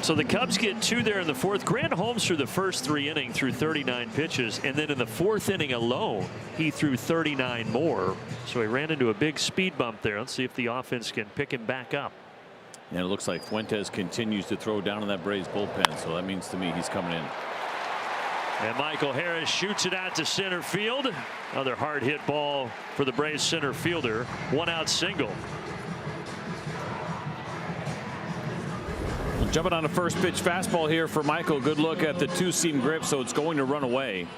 So the Cubs get 2 there in the 4th. Grant Holmes through the first 3 innings threw 39 pitches, and then in the 4th inning alone he threw 39 more. So he ran into a big speed bump there. Let's see if the offense can pick him back up. And it looks like Fuentes continues to throw down in that Braves bullpen, so that means to me he's coming in. And Michael Harris shoots it out to center field. Another hard hit ball for the Braves center fielder. 1-out single. Jumping on a first pitch fastball here for Michael. Good look at the 2-seam grip, so it's going to run away.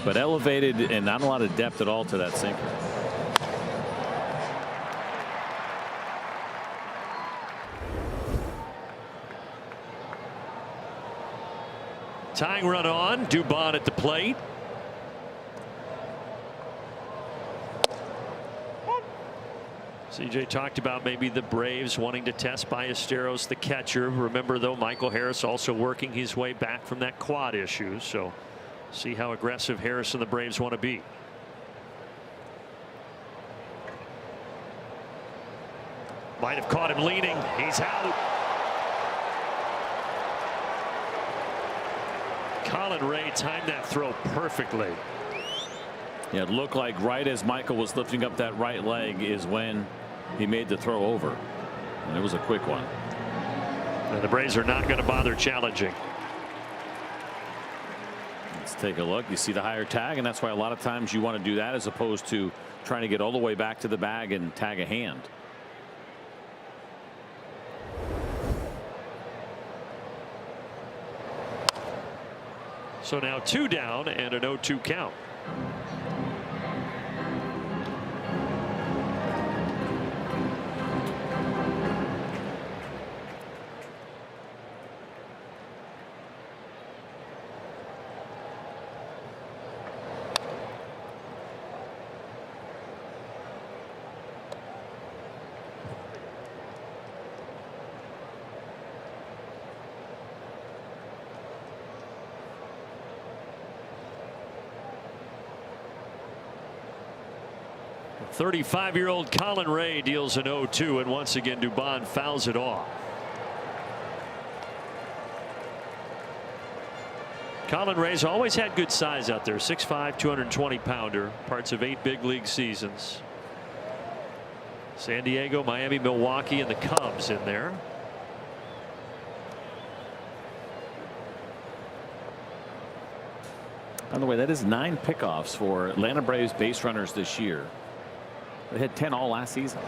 But elevated and not a lot of depth at all to that sinker. Tying run on. Dubon at the plate. CJ talked about maybe the Braves wanting to test Ballesteros, the catcher. Remember, though, Michael Harris also working his way back from that quad issue. So see how aggressive Harris and the Braves want to be. Might have caught him leaning. He's out. Colin Ray timed that throw perfectly. Yeah, it looked like right as Michael was lifting up that right leg is when he made the throw over. And it was a quick one. And the Braves are not going to bother challenging. Let's take a look. You see the higher tag, and that's why a lot of times you want to do that as opposed to trying to get all the way back to the bag and tag a hand. So now 2 down and an 0-2 count. 35-year-old Colin Ray deals an 0-2, and once again Dubon fouls it off. Colin Ray's always had good size out there. 6'5", 220-pounder. Parts of 8 big league seasons. San Diego, Miami, Milwaukee, and the Cubs in there. By the way, that is 9 pickoffs for Atlanta Braves base runners this year. They had 10 all last season.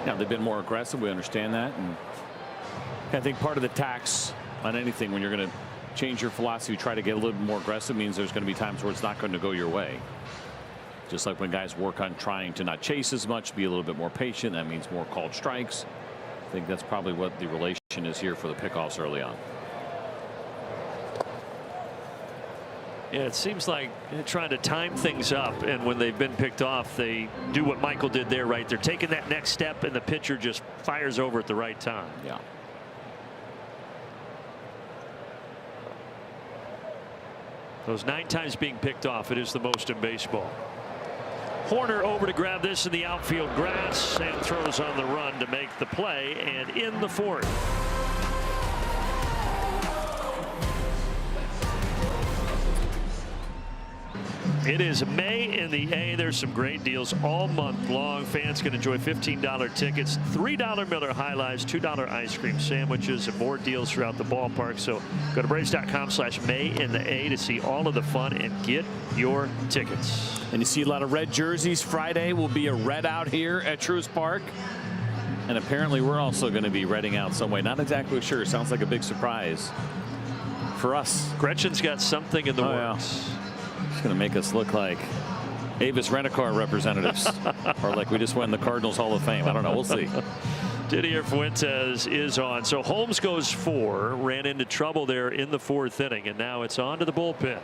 Now they've been more aggressive. We understand that, and I think part of the tax on anything when you're going to change your philosophy, try to get a little bit more aggressive, means there's going to be times where it's not going to go your way. Just like when guys work on trying to not chase as much, be a little bit more patient, that means more called strikes. I think that's probably what the relation is here for the pickoffs early on. Yeah, it seems like they're trying to time things up, and when they've been picked off, they do what Michael did there, right? They're taking that next step, and the pitcher just fires over at the right time. Yeah. Those 9 times being picked off, it is the most in baseball. Horner over to grab this in the outfield grass and throws on the run to make the play, and in the 4th. It is May in the A. There's some great deals all month long. Fans can enjoy $15 tickets, $3 Miller High Lives, $2 ice cream sandwiches, and more deals throughout the ballpark. So go to Braves.com/May in the A to see all of the fun and get your tickets. And you see a lot of red jerseys. Friday will be a red out here at Truist Park. And apparently we're also going to be redding out some way. Not exactly sure. Sounds like a big surprise for us. Gretchen's got something in the works. Yeah. It's going to make us look like Avis Rent-A-Car representatives or like we just won the Cardinals Hall of Fame. I don't know. We'll see. Didier Fuentes is on. So Holmes goes 4, ran into trouble there in the 4th inning, and now it's on to the bullpen.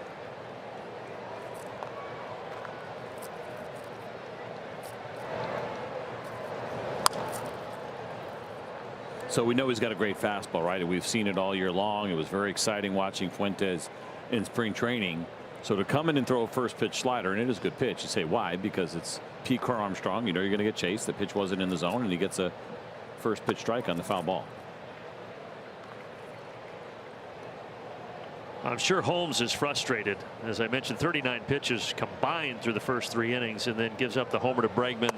So we know he's got a great fastball, right? And we've seen it all year long. It was very exciting watching Fuentes in spring training. So to come in and throw a first pitch slider, and it is a good pitch. You say why? Because it's Pete Crow Armstrong. You know you're going to get chased. The pitch wasn't in the zone, and he gets a first pitch strike on the foul ball. I'm sure Holmes is frustrated. As I mentioned, 39 pitches combined through the first 3 innings, and then gives up the homer to Bregman.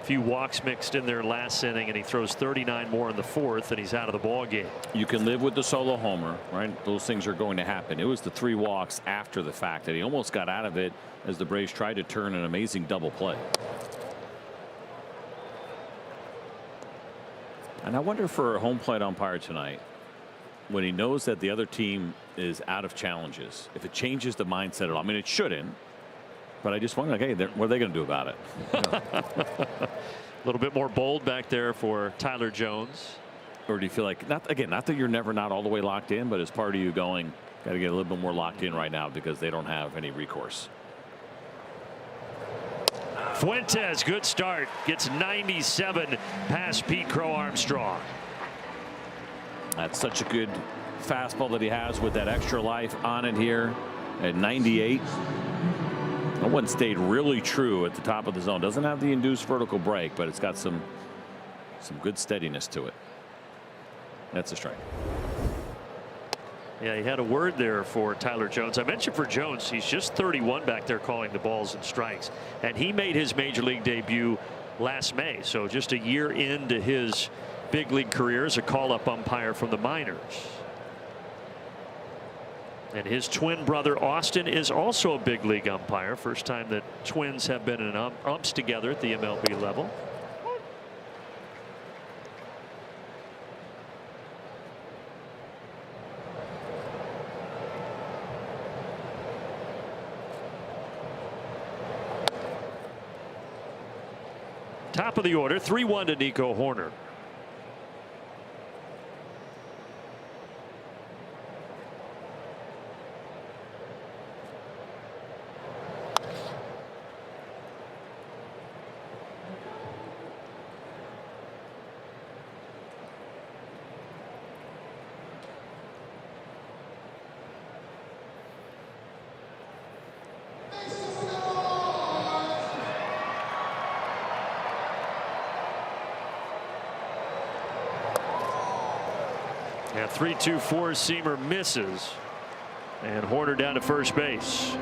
A few walks mixed in there last inning, and he throws 39 more in the 4th, and he's out of the ball game. You can live with the solo homer, right? Those things are going to happen. It was the 3 walks after the fact that he almost got out of it as the Braves tried to turn an amazing double play. And I wonder for a home plate umpire tonight, when he knows that the other team is out of challenges, if it changes the mindset at all. I mean, it shouldn't. But I just wonder, like, hey, what are they going to do about it? A little bit more bold back there for Tyler Jones. Or do you feel like, not that you're never not all the way locked in, but as part of you going, got to get a little bit more locked in right now because they don't have any recourse. Fuentes, good start, gets 97 past Pete Crow Armstrong. That's such a good fastball that he has with that extra life on it here at 98. That one stayed really true at the top of the zone. Doesn't have the induced vertical break, but it's got some good steadiness to it. That's a strike. Yeah, he had a word there for Tyler Jones. I mentioned for Jones, he's just 31 back there calling the balls and strikes, and he made his major league debut last May. So just a year into his big league career as a call-up umpire from the minors. And his twin brother Austin is also a big league umpire. First time that twins have been in umps together at the MLB level. Top of the order, 3-1 to Nico Horner. Yeah, 3-2 four-seamer misses. And Horner down to first base.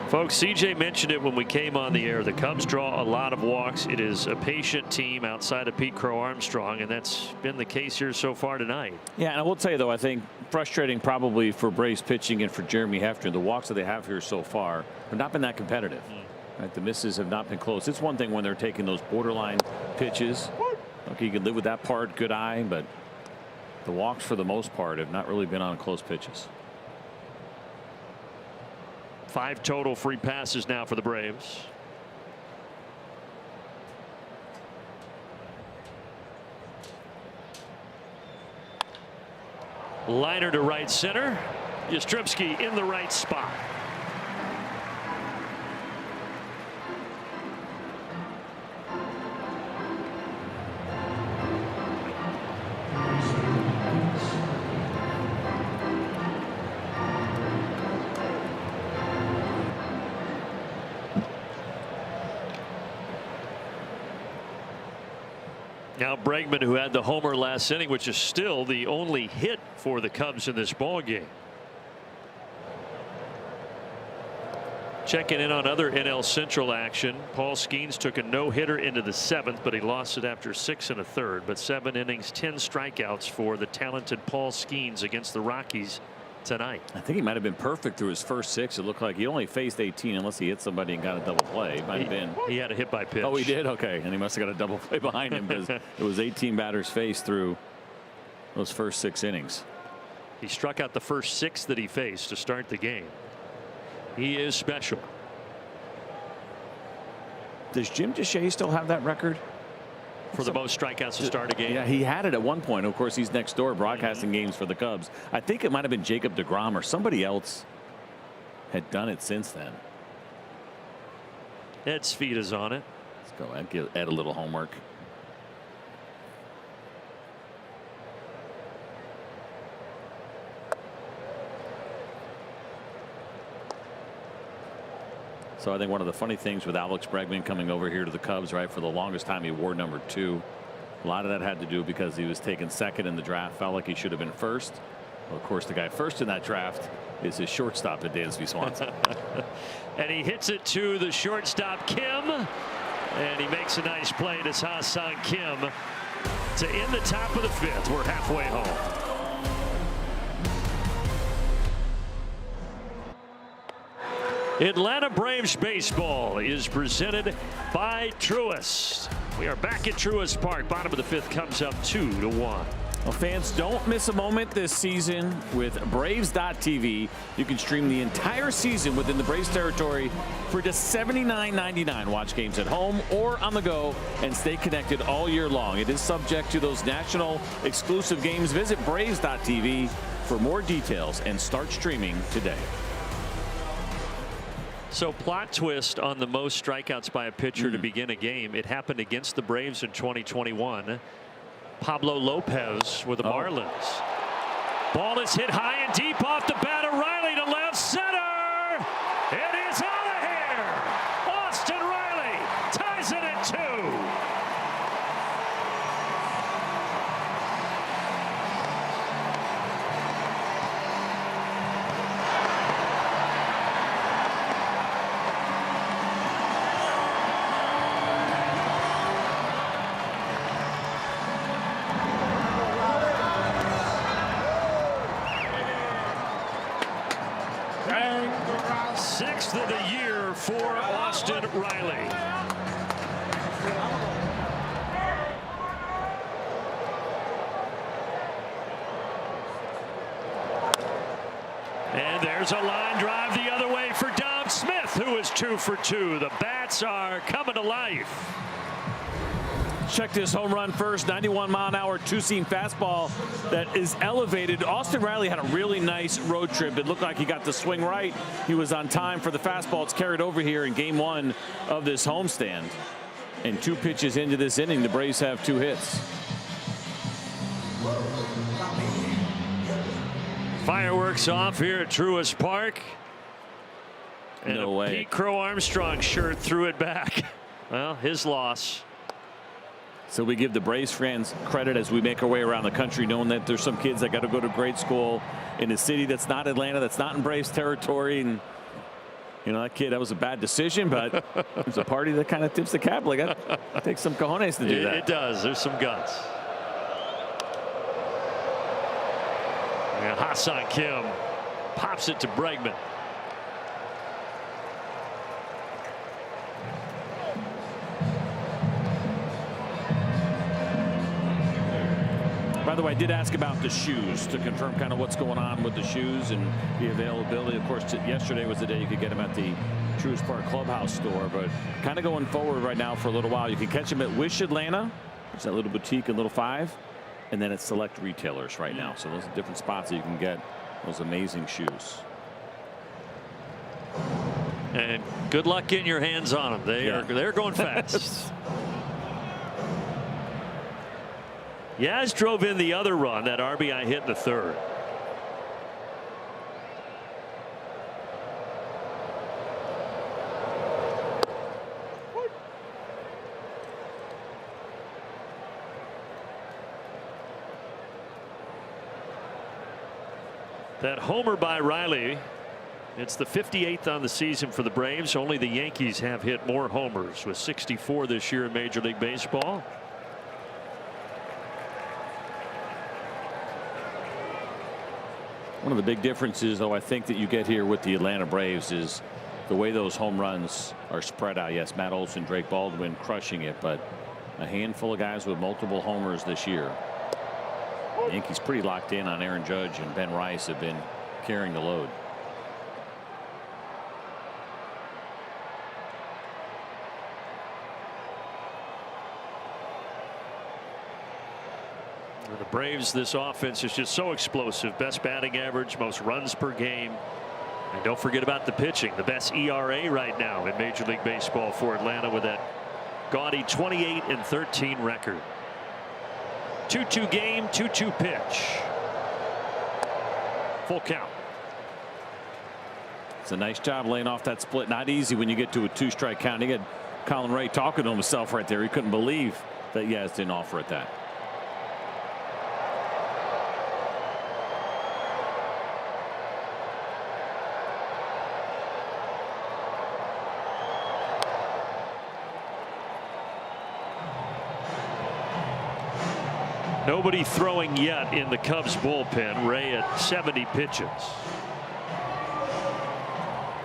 Folks, CJ mentioned it when we came on the air. The Cubs draw a lot of walks. It is a patient team outside of Pete Crow Armstrong, and that's been the case here so far tonight. Yeah, and I will tell you, though, I think frustrating probably for Braves pitching and for Jeremy Hefner. The walks that they have here so far have not been that competitive. Right? The misses have not been close. It's one thing when they're taking those borderline pitches. Okay, you can live with that part, good eye, but the walks for the most part have not really been on close pitches. 5 total free passes now for the Braves. Liner to right center. Yastrzemski in the right spot. Now Bregman, who had the homer last inning, which is still the only hit for the Cubs in this ball game. Checking in on other NL Central action. Paul Skeens took a no-hitter into the 7th, but he lost it after 6 1/3. But 7 innings, 10 strikeouts for the talented Paul Skeens against the Rockies tonight. I think he might have been perfect through his first 6. It looked like he only faced 18 unless he hit somebody and got a double play. It might have been. He had a hit by pitch. Oh, he did? Okay. And he must have got a double play behind him because it was 18 batters faced through those first 6 innings. He struck out the first 6 that he faced to start the game. He is special. Does Jim Deshaies still have that record? For the most strikeouts to start a game? Yeah, he had it at one point. Of course, he's next door broadcasting games for the Cubs. I think it might have been Jacob deGrom or somebody else had done it since then. Ed Speed is on it. Let's go Ed, give Ed a little homework. So I think one of the funny things with Alex Bregman coming over here to the Cubs, right, for the longest time he wore number 2. A lot of that had to do because he was taken second in the draft, felt like he should have been first. Well, of course, the guy first in that draft is his shortstop at Dansby Swanson. And he hits it to the shortstop, Kim. And he makes a nice play to Ha-Seong Kim to end the top of the 5th. We're halfway home. Atlanta Braves baseball is presented by Truist. We are back at Truist Park. Bottom of the 5th comes up 2-1. Well, fans, don't miss a moment this season with Braves.tv. You can stream the entire season within the Braves territory for just $79.99. Watch games at home or on the go and stay connected all year long. It is subject to those national exclusive games. Visit Braves.tv for more details and start streaming today. So plot twist on the most strikeouts by a pitcher to begin a game. It happened against the Braves in 2021. Pablo Lopez with the Marlins. Ball is hit high and deep off the bat. O'Reilly to left center. It is out of here. Austin Riley ties it at 2. Sixth of the year for Austin Riley. And there's a line drive the other way for Dom Smith, who is 2 for 2. The bats are coming to life. Check this home run first. 91-mile-an-hour two-seam fastball that is elevated. Austin Riley had a really nice road trip. It looked like he got the swing right. He was on time for the fastball. It's carried over here in game 1 of this homestand. And 2 pitches into this inning, the Braves have 2 hits. Fireworks off here at Truist Park. And no way. Pete Crow Armstrong shirt threw it back. Well, his loss. So we give the Braves fans credit as we make our way around the country, knowing that there's some kids that got to go to grade school in a city that's not Atlanta, that's not in Braves territory. And, you know, that was a bad decision, but it's a party that kind of tips the cap. Like, it takes some cojones to do that. It does. There's some guts. And Hassan Kim pops it to Bregman. By the way, I did ask about the shoes to confirm kind of what's going on with the shoes and the availability. Of course, yesterday was the day you could get them at the Truist Park Clubhouse store, but kind of going forward right now for a little while. You can catch them at Wish Atlanta. There's that little boutique in Little 5, and then at select retailers right now. So those are different spots that you can get those amazing shoes. And good luck getting your hands on them. They're going fast. Yaz drove in the other run, that RBI hit in the third. That homer by Riley, it's the 58th on the season for the Braves. Only the Yankees have hit more homers with 64 this year in Major League Baseball. One of the big differences, though, I think that you get here with the Atlanta Braves is the way those home runs are spread out. Yes, Matt Olson, Drake Baldwin crushing it, but a handful of guys with multiple homers this year. The Yankees pretty locked in on Aaron Judge, and Ben Rice have been carrying the load. The Braves, this offense is just so explosive. Best batting average, most runs per game. And don't forget about the pitching. The best ERA right now in Major League Baseball for Atlanta with that gaudy 28-13 record. 2-2 game, 2-2 pitch. Full count. It's a nice job laying off that split. Not easy when you get to a 2-strike count. You got Colin Ray talking to himself right there. He couldn't believe that Yaz didn't offer at that. Nobody throwing yet in the Cubs bullpen. Ray at 70 pitches.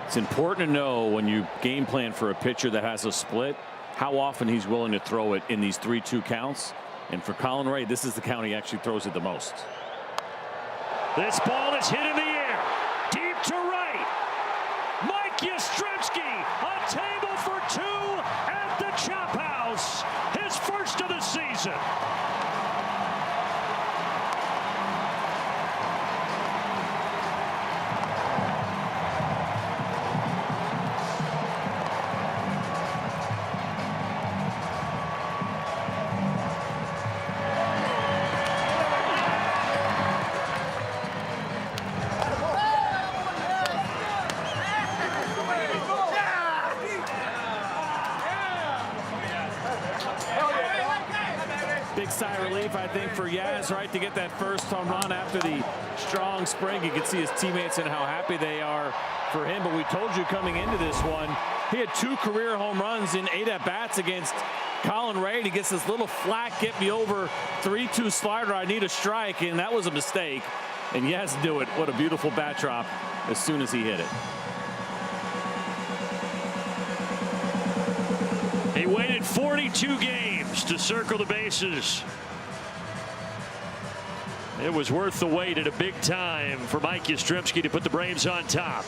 It's important to know when you game plan for a pitcher that has a split, how often he's willing to throw it in these 3-2 counts. And for Colin Ray, this is the count he actually throws it the most. This ball is hit in the air. Deep to right. Mike Yastrzemski, a table for two at the Chop House. His first of the season. Big sigh of relief, I think, for Yaz, right, to get that first home run after the strong spring. You can see his teammates and how happy they are for him. But we told you coming into this one, he had 2 career home runs in 8 at-bats against Colin Ray. He gets this little flat, get me over 3-2 slider. I need a strike, and that was a mistake. And Yaz knew it. What a beautiful bat drop as soon as he hit it. He waited 42 games to circle the bases. It was worth the wait at a big time for Mike Yastrzemski to put the Braves on top.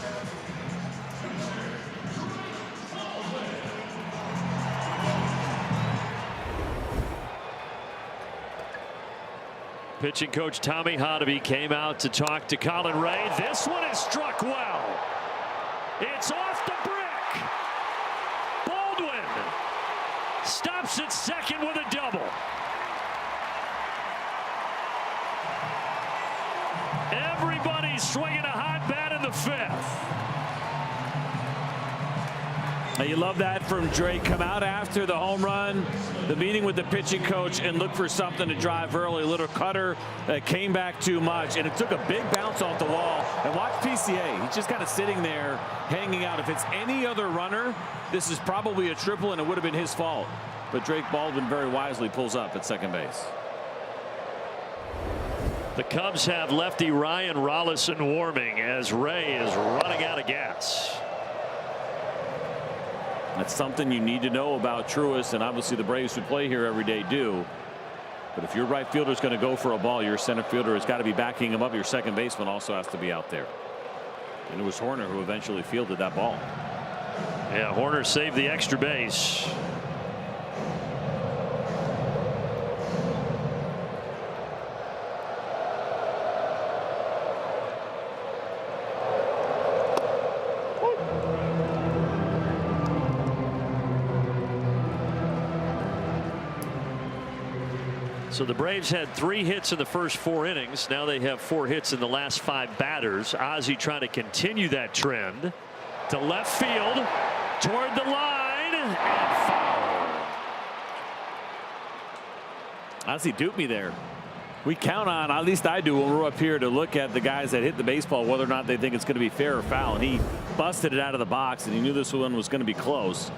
Pitching coach Tommy Hotovy came out to talk to Colin Ray. This one is struck well. It's off the brick. Baldwin stops at second with a double. Everybody's swinging a hot bat in the 5th. You love that from Drake. Come out after the home run, the meeting with the pitching coach, and look for something to drive early. A little cutter that came back too much, and it took a big bounce off the wall. And watch PCA. He's just kind of sitting there, hanging out. If it's any other runner, this is probably a triple, and it would have been his fault. But Drake Baldwin very wisely pulls up at second base. The Cubs have lefty Ryan Rollison warming as Ray is running out of gas. That's something you need to know about Truist, and obviously the Braves who play here every day do. But if your right fielder is going to go for a ball, your center fielder has got to be backing him up. Your second baseman also has to be out there. And it was Horner who eventually fielded that ball. Yeah, Horner saved the extra base. So the Braves had 3 hits in the first 4 innings. Now they have 4 hits in the last 5 batters. Ozzie trying to continue that trend to left field toward the line and foul. Ozzie duped me there. We count on, at least I do when we're up here, to look at the guys that hit the baseball, whether or not they think it's going to be fair or foul. And he busted it out of the box, and he knew this one was going to be close.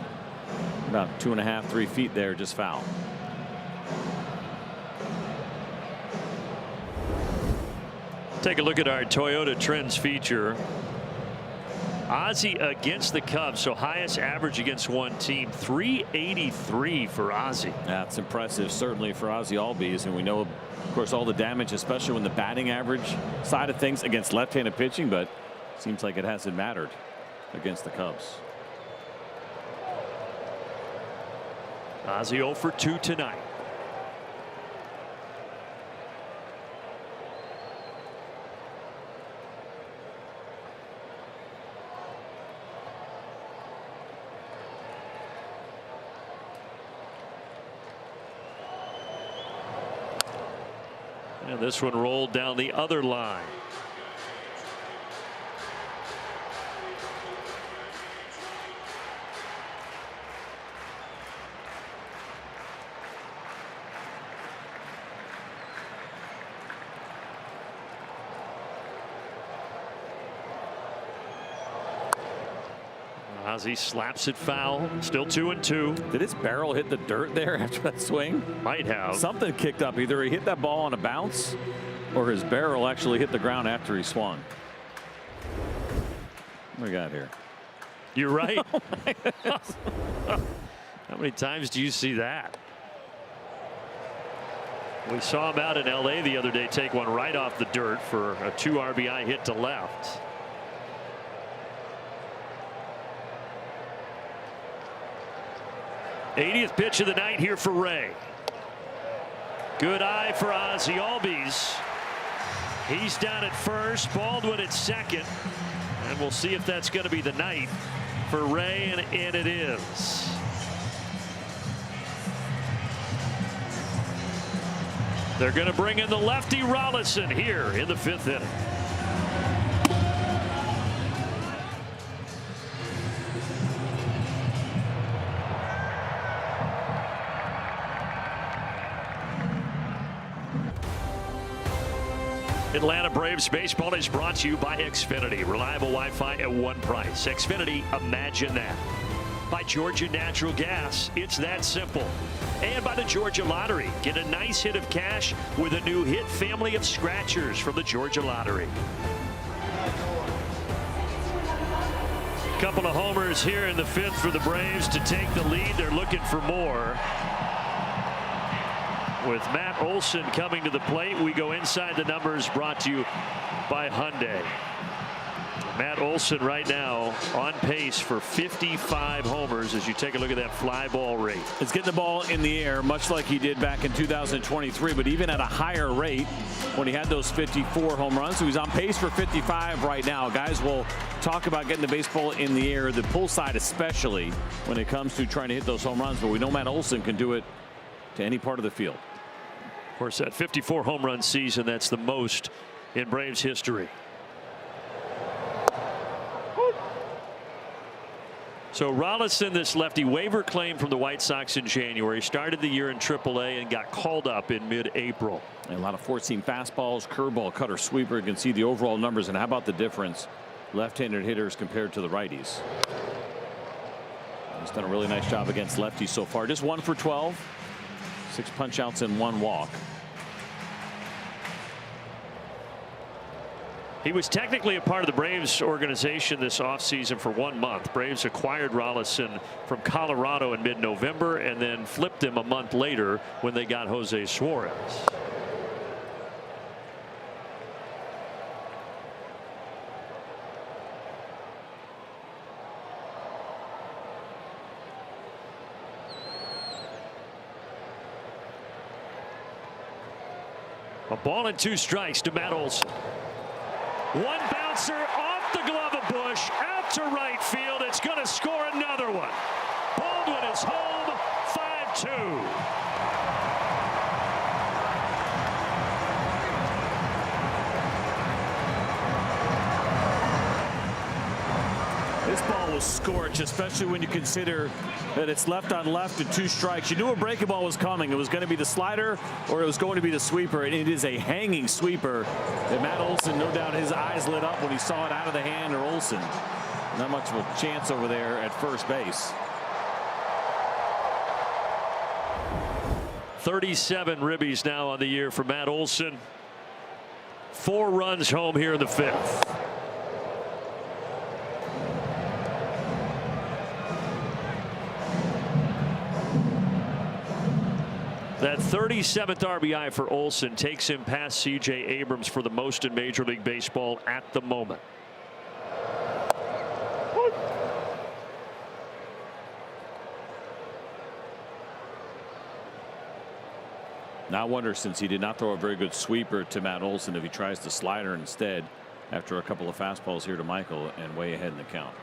About 2.5, 3 feet there, just foul. Take a look at our Toyota Trends feature. Ozzie against the Cubs, so highest average against one team, 383 for Ozzie. That's impressive, certainly for Ozzie Albies, and we know, of course, all the damage, especially when the batting average side of things against left-handed pitching, but seems like it hasn't mattered against the Cubs. Ozzie 0 for 2 tonight. And this one rolled down the other line. Ozzie slaps it foul. Still 2-2. Did his barrel hit the dirt there after that swing? Might have. Something kicked up. Either he hit that ball on a bounce or his barrel actually hit the ground after he swung. What do we got here? You're right. Oh my goodness. How many times do you see that? We saw him out in LA the other day take one right off the dirt for a 2 RBI hit to left. '80th pitch of the night here for Ray. Good eye for Ozzie Albies. He's down at first, Baldwin at second, and we'll see if that's going to be the night for Ray, and it is. They're going to bring in the lefty Rollison here in the 5th inning. Atlanta Braves baseball is brought to you by Xfinity. Reliable Wi-Fi at one price. Xfinity, imagine that. By Georgia Natural Gas, it's that simple. And by the Georgia Lottery. Get a nice hit of cash with a new hit family of scratchers from the Georgia Lottery. Couple of homers here in the 5th for the Braves to take the lead. They're looking for more. With Matt Olson coming to the plate, we go inside the numbers, brought to you by Hyundai. Matt Olson right now on pace for 55 homers as you take a look at that fly ball rate. It's getting the ball in the air much like he did back in 2023, but even at a higher rate when he had those 54 home runs. So he's on pace for 55 right now. Guys will talk about getting the baseball in the air, the pull side especially when it comes to trying to hit those home runs, but we know Matt Olson can do it to any part of the field. Of course, that 54 home run season, that's the most in Braves history. So Rollison, this lefty, waiver claim from the White Sox in January, started the year in AAA and got called up in mid-April. A lot of four-seam fastballs, curveball, cutter, sweeper. You can see the overall numbers, and how about the difference? Left-handed hitters compared to the righties. He's done a really nice job against lefties so far. Just 1 for 12, 6 punch-outs and 1 walk. He was technically a part of the Braves organization this offseason for 1 month. Braves acquired Rollison from Colorado in mid-November and then flipped him a month later when they got Jose Suarez. A ball and 2 strikes to Matt Olson. One bouncer off the glove of Bush, out to right field. It's going to score another one. Baldwin is home, 5-2. This ball was scorched, especially when you consider that it's left on left and 2 strikes. You knew a breaking ball was coming. It was going to be the slider or it was going to be the sweeper, and it is a hanging sweeper. And Matt Olson, no doubt his eyes lit up when he saw it out of the hand of Olson. Not much of a chance over there at first base. 37 ribbies now on the year for Matt Olson. 4 runs home here in the 5th. That 37th RBI for Olson takes him past C.J. Abrams for the most in Major League Baseball at the moment. Now I wonder, since he did not throw a very good sweeper to Matt Olson, if he tries the slider instead after a couple of fastballs here to Michael and way ahead in the count.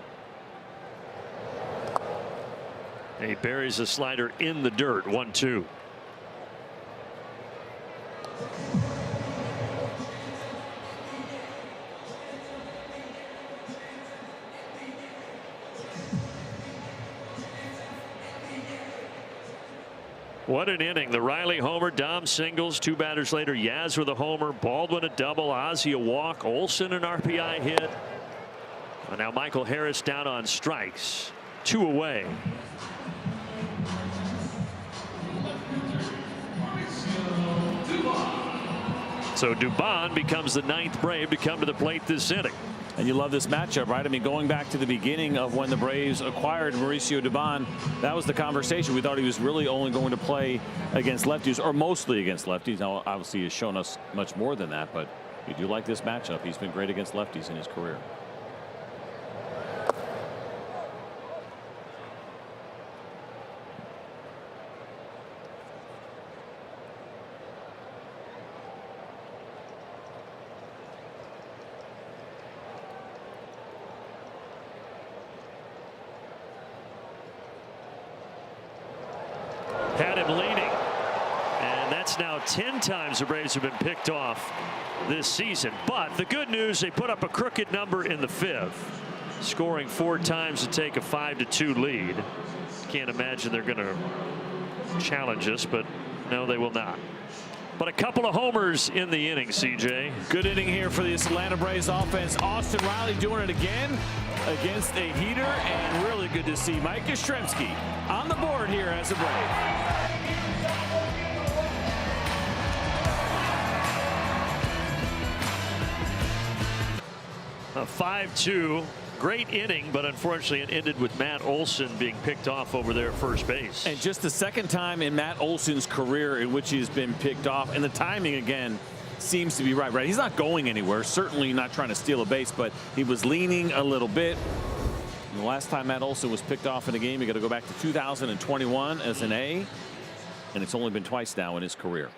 He buries the slider in the dirt. 1-2. What an inning. The Riley homer, Dom singles, 2 batters later, Yaz with a homer, Baldwin a double, Ozzie a walk, Olson an RBI hit. And now Michael Harris down on strikes, 2 away. So Dubon becomes the 9th Brave to come to the plate this inning. And you love this matchup, right? I mean, going back to the beginning of when the Braves acquired Mauricio Dubon, that was the conversation. We thought he was really only going to play against lefties, or mostly against lefties. Now, obviously, he's shown us much more than that, but we do like this matchup. He's been great against lefties in his career. Had him leaning, and that's now 10 times the Braves have been picked off this season. But the good news, they put up a crooked number in the 5th, scoring 4 times to take a 5-2 lead. Can't imagine they're going to challenge us, but no, they will not. But a couple of homers in the inning, CJ. Good inning here for the Atlanta Braves offense. Austin Riley doing it again against a heater, and really good to see Mike Yastrzemski on the board here as a Brave. A 5-2, great inning, but unfortunately it ended with Matt Olson being picked off over there at first base. And just the 2nd time in Matt Olson's career in which he's been picked off, and the timing again seems to be right. He's not going anywhere, certainly not trying to steal a base, but he was leaning a little bit. And the last time Matt Olson was picked off in a game, you got to go back to 2021 as an A, and it's only been twice now in his career.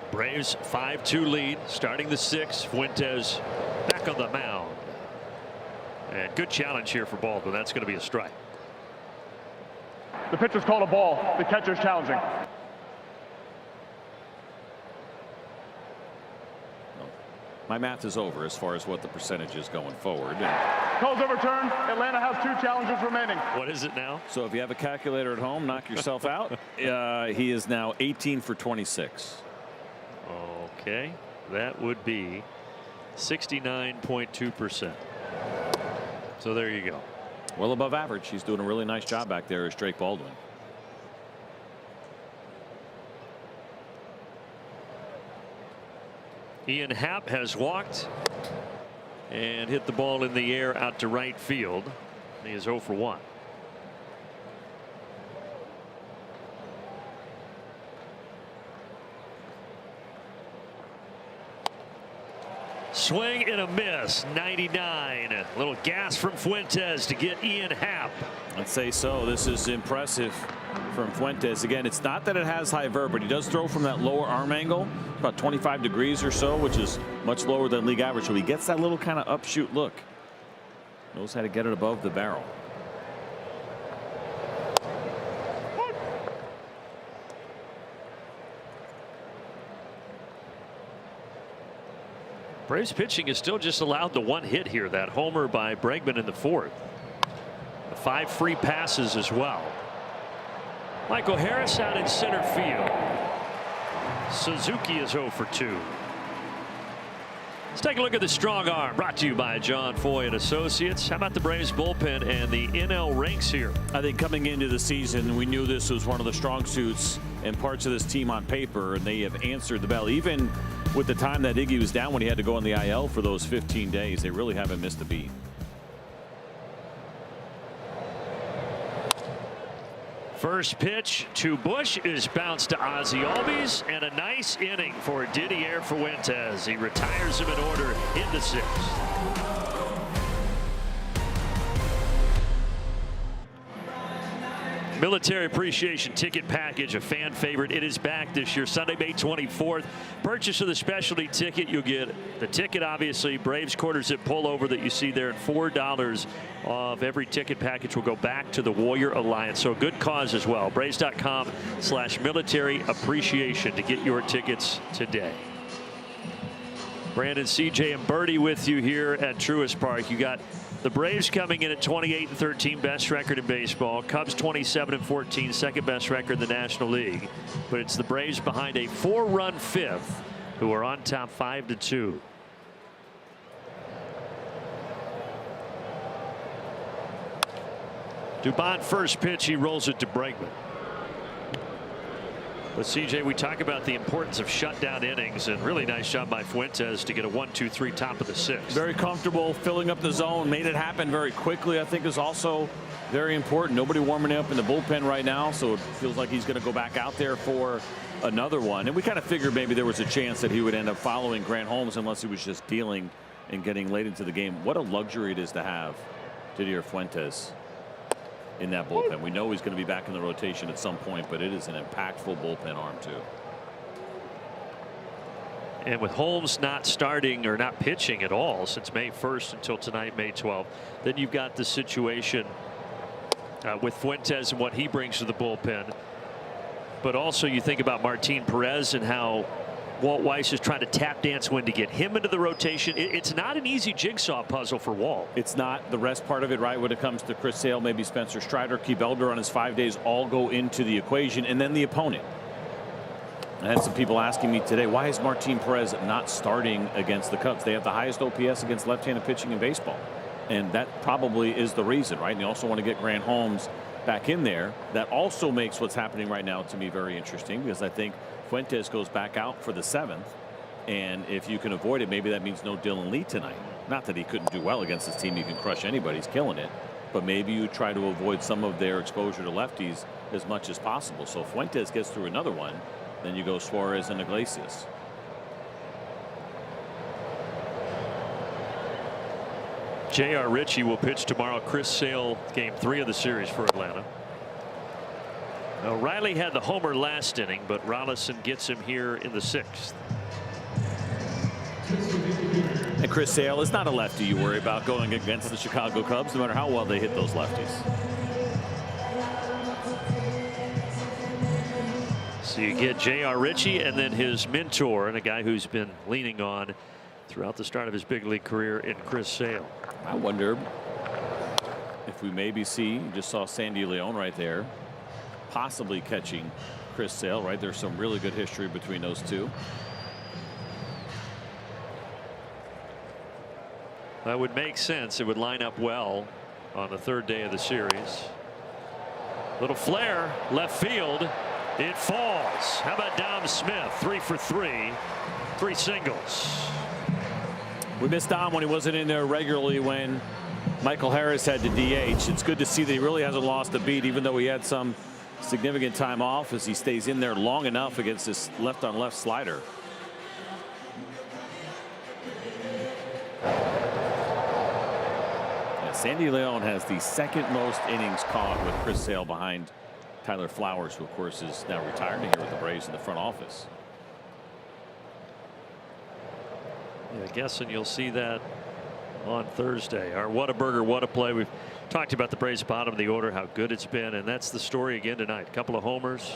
Braves 5-2 lead, starting the 6th. Fuentes back on the mound. And good challenge here for Baldwin. That's going to be a strike. The pitcher's called a ball. The catcher's challenging. My math is over as far as what the percentage is going forward. Calls overturned. Atlanta has 2 challenges remaining. What is it now? So if you have a calculator at home, knock yourself out. He is now 18 for 26. Okay, that would be 69.2%. So there you go. Well above average. He's doing a really nice job back there as Drake Baldwin. Ian Happ has walked and hit the ball in the air out to right field. He is 0 for 1. Swing and a miss. 99. A little gas from Fuentes to get Ian Happ. I'd say so. This is impressive from Fuentes. Again, it's not that it has high vert, but he does throw from that lower arm angle, about 25 degrees or so, which is much lower than league average. So he gets that little kind of upshoot look. Knows how to get it above the barrel. Braves pitching is still just allowed the 1 hit here. That homer by Bregman in the 4th. The 5 free passes as well. Michael Harris out in center field. Suzuki is 0 for 2. Let's take a look at the strong arm, brought to you by John Foy and Associates. How about the Braves bullpen and the NL ranks here? I think coming into the season, we knew this was one of the strong suits and parts of this team on paper, and they have answered the bell. Even with the time that Iggy was down when he had to go on the IL for those 15 days, they really haven't missed a beat. First pitch to Bush is bounced to Ozzie Albies, and a nice inning for Didier Fuentes. He retires him in order in the 6th. Military Appreciation Ticket Package, a fan favorite. It is back this year, Sunday, May 24th. Purchase of the specialty ticket, you'll get the ticket, obviously, Braves quarter zip pullover that you see there, at $4 of every ticket package will go back to the Warrior Alliance. So a good cause as well. Braves.com/military appreciation to get your tickets today. Brandon, CJ, and Birdie with you here at Truist Park. You got the Braves coming in at 28-13, best record in baseball. Cubs 27-14, second best record in the National League. But it's the Braves behind a 4-run 5th who are on top 5-2. Dubon first pitch, he rolls it to Bregman. But CJ, we talk about the importance of shutdown innings, and really nice job by Fuentes to get a 1-2-3 top of the 6th. Very comfortable filling up the zone, made it happen very quickly. I think is also very important. Nobody warming up in the bullpen right now, so it feels like he's going to go back out there for another one. And we kind of figured maybe there was a chance that he would end up following Grant Holmes unless he was just dealing and getting late into the game. What a luxury it is to have Didier Fuentes in that bullpen. We know he's going to be back in the rotation at some point, but it is an impactful bullpen arm too. And with Holmes not starting or not pitching at all since May 1st until tonight, May 12th, then you've got the situation with Fuentes and what he brings to the bullpen. But also you think about Martin Perez and how Walt Weiss is trying to tap dance when to get him into the rotation. It's not an easy jigsaw puzzle for Walt. It's not. The rest part of it, right, when it comes to Chris Sale, maybe Spencer Strider, Keith Elder on his 5 days, all go into the equation, and then the opponent. I had some people asking me today, why is Martin Perez not starting against the Cubs? They have the highest OPS against left-handed pitching in baseball, and that probably is the reason, right? And you also want to get Grant Holmes back in there. That also makes what's happening right now to me very interesting, because I think Fuentes goes back out for the 7th, and if you can avoid it, maybe that means no Dylan Lee tonight. Not that he couldn't do well against this team. He can crush anybody. He's killing it. But maybe you try to avoid some of their exposure to lefties as much as possible. So if Fuentes gets through another one, then you go Suarez and Iglesias. J.R. Ritchie will pitch tomorrow. Chris Sale, game 3 of the series for Atlanta. Now, Riley had the homer last inning, but Rollison gets him here in the 6th. And Chris Sale is not a lefty you worry about going against the Chicago Cubs, no matter how well they hit those lefties. So you get J.R. Ritchie and then his mentor, and a guy who's been leaning on throughout the start of his big league career in Chris Sale. I wonder if we maybe see, you just saw Sandy Leon right there, possibly catching Chris Sale, right? There's some really good history between those two. That would make sense. It would line up well on the third day of the series. Little flare, left field. It falls. How about Dom Smith? 3 for 3. 3 singles. We missed Dom when he wasn't in there regularly when Michael Harris had to DH. It's good to see that he really hasn't lost a beat, even though he had some significant time off, as he stays in there long enough against this left-on-left slider. Yeah, Sandy Leon has the second most innings caught with Chris Sale behind Tyler Flowers, who of course is now retired here with the Braves in the front office. Yeah, guessing you'll see that on Thursday. Our Whataburger, what a play. We've talked about the Braves bottom of the order, how good it's been, and that's the story again tonight. A couple of homers,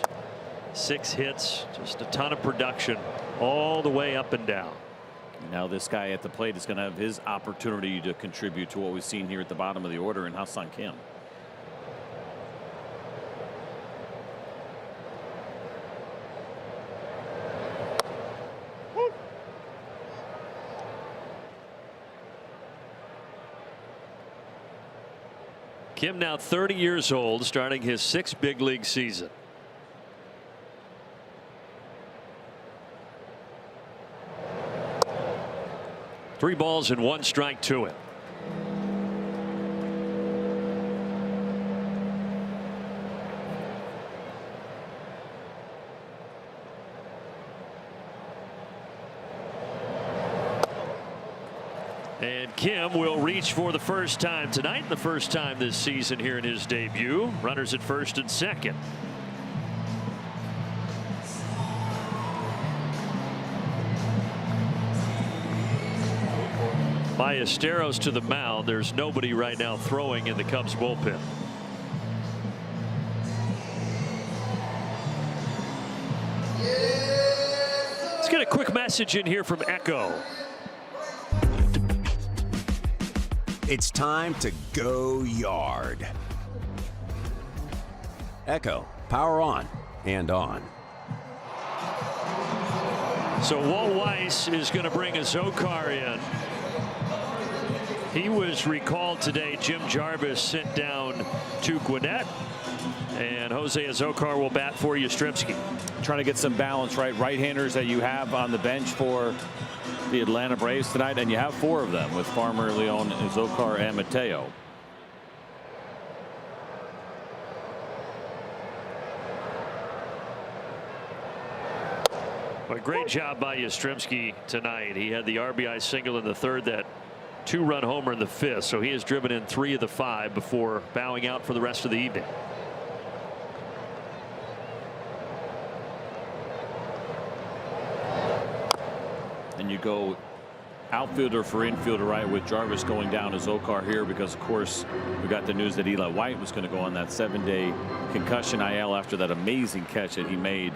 6 hits, just a ton of production all the way up and down. Now this guy at the plate is going to have his opportunity to contribute to what we've seen here at the bottom of the order in Ha-Seong Kim. Kim now 30 years old, starting his 6th big league season. Three balls and 1 strike to him. And Kim will reach for the first time tonight, the first time this season here in his debut. Runners at first and second. Ballesteros to the mound. There's nobody right now throwing in the Cubs bullpen. Let's get a quick message in here from Echo. It's time to go yard. Echo, power on and on. So Walt Weiss is going to bring a Zokar in. He was recalled today. Jim Jarvis sent down to Gwinnett, and Jose Zokar will bat for Yastrzemski. Trying to get some balance, right? Right-handers that you have on the bench for the Atlanta Braves tonight, and you have 4 of them with Farmer, Leon, Zokar, and Mateo. Well, great job by Yastrzemski tonight. He had the RBI single in the 3rd, that 2-run homer in the 5th, so he has driven in 3 of the 5 before bowing out for the rest of the evening. And you go outfielder for infielder, right, with Jarvis going down to Zokar here, because of course we got the news that Eli White was going to go on that 7-day concussion IL after that amazing catch that he made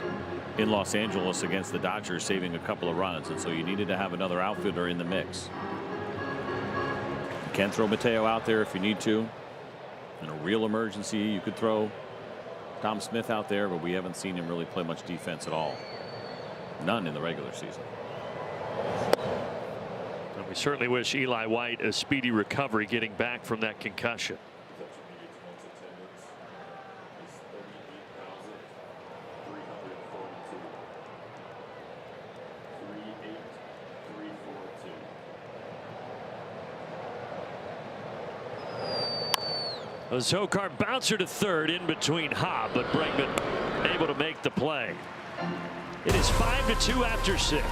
in Los Angeles against the Dodgers, saving a couple of runs, and so you needed to have another outfielder in the mix. You can throw Mateo out there if you need to. In a real emergency, you could throw Tom Smith out there, but we haven't seen him really play much defense at all. None in the regular season. And we certainly wish Eli White a speedy recovery getting back from that concussion. A Zokar bouncer to 3rd in between Hobb, but Bregman able to make the play. It is 5-2 after 6.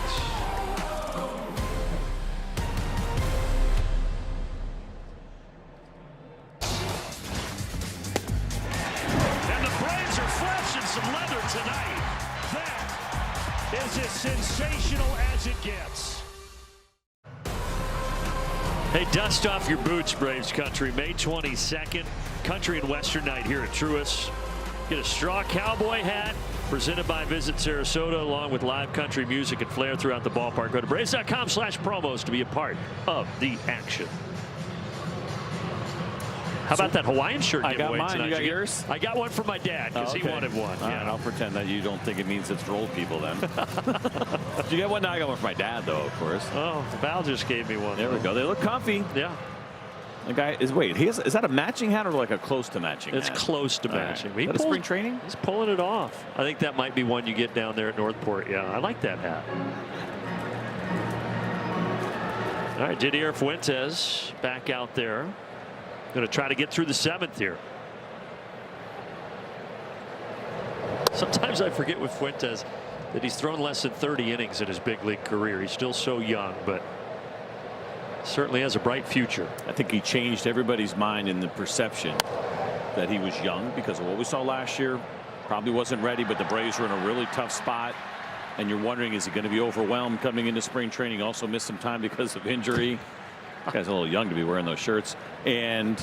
And the Braves are flashing some leather tonight. That is as sensational as it gets. Hey, dust off your boots, Braves country. May 22nd, country and western night here at Truist. Get a straw cowboy hat, presented by Visit Sarasota, along with live country music and flair throughout the ballpark. Go to Braves.com/promos to be a part of the action. How about that Hawaiian shirt I got giveaway mine. tonight? You got yours? I got one from my dad because he wanted one. All right, I'll pretend that you don't think it means it's for old people then. Did you get one? No, I got one for my dad, though, of course. Oh, Val just gave me one. There we go. They look comfy. Yeah. The guy is, wait, is that a matching hat or like a close to matching It's hat? close to matching. Is that a spring training? He's pulling it off. I think that might be one you get down there at Northport. Yeah, I like that hat. All right, Didier Fuentes back out there. Going to try to get through the 7th here. Sometimes I forget with Fuentes that he's thrown less than 30 innings in his big league career. He's still so young, but certainly has a bright future. I think he changed everybody's mind in the perception that he was young because of what we saw last year. Probably wasn't ready, but the Braves were in a really tough spot. And you're wondering, is he going to be overwhelmed coming into spring training? Also missed some time because of injury. Guy's a little young to be wearing those shirts. And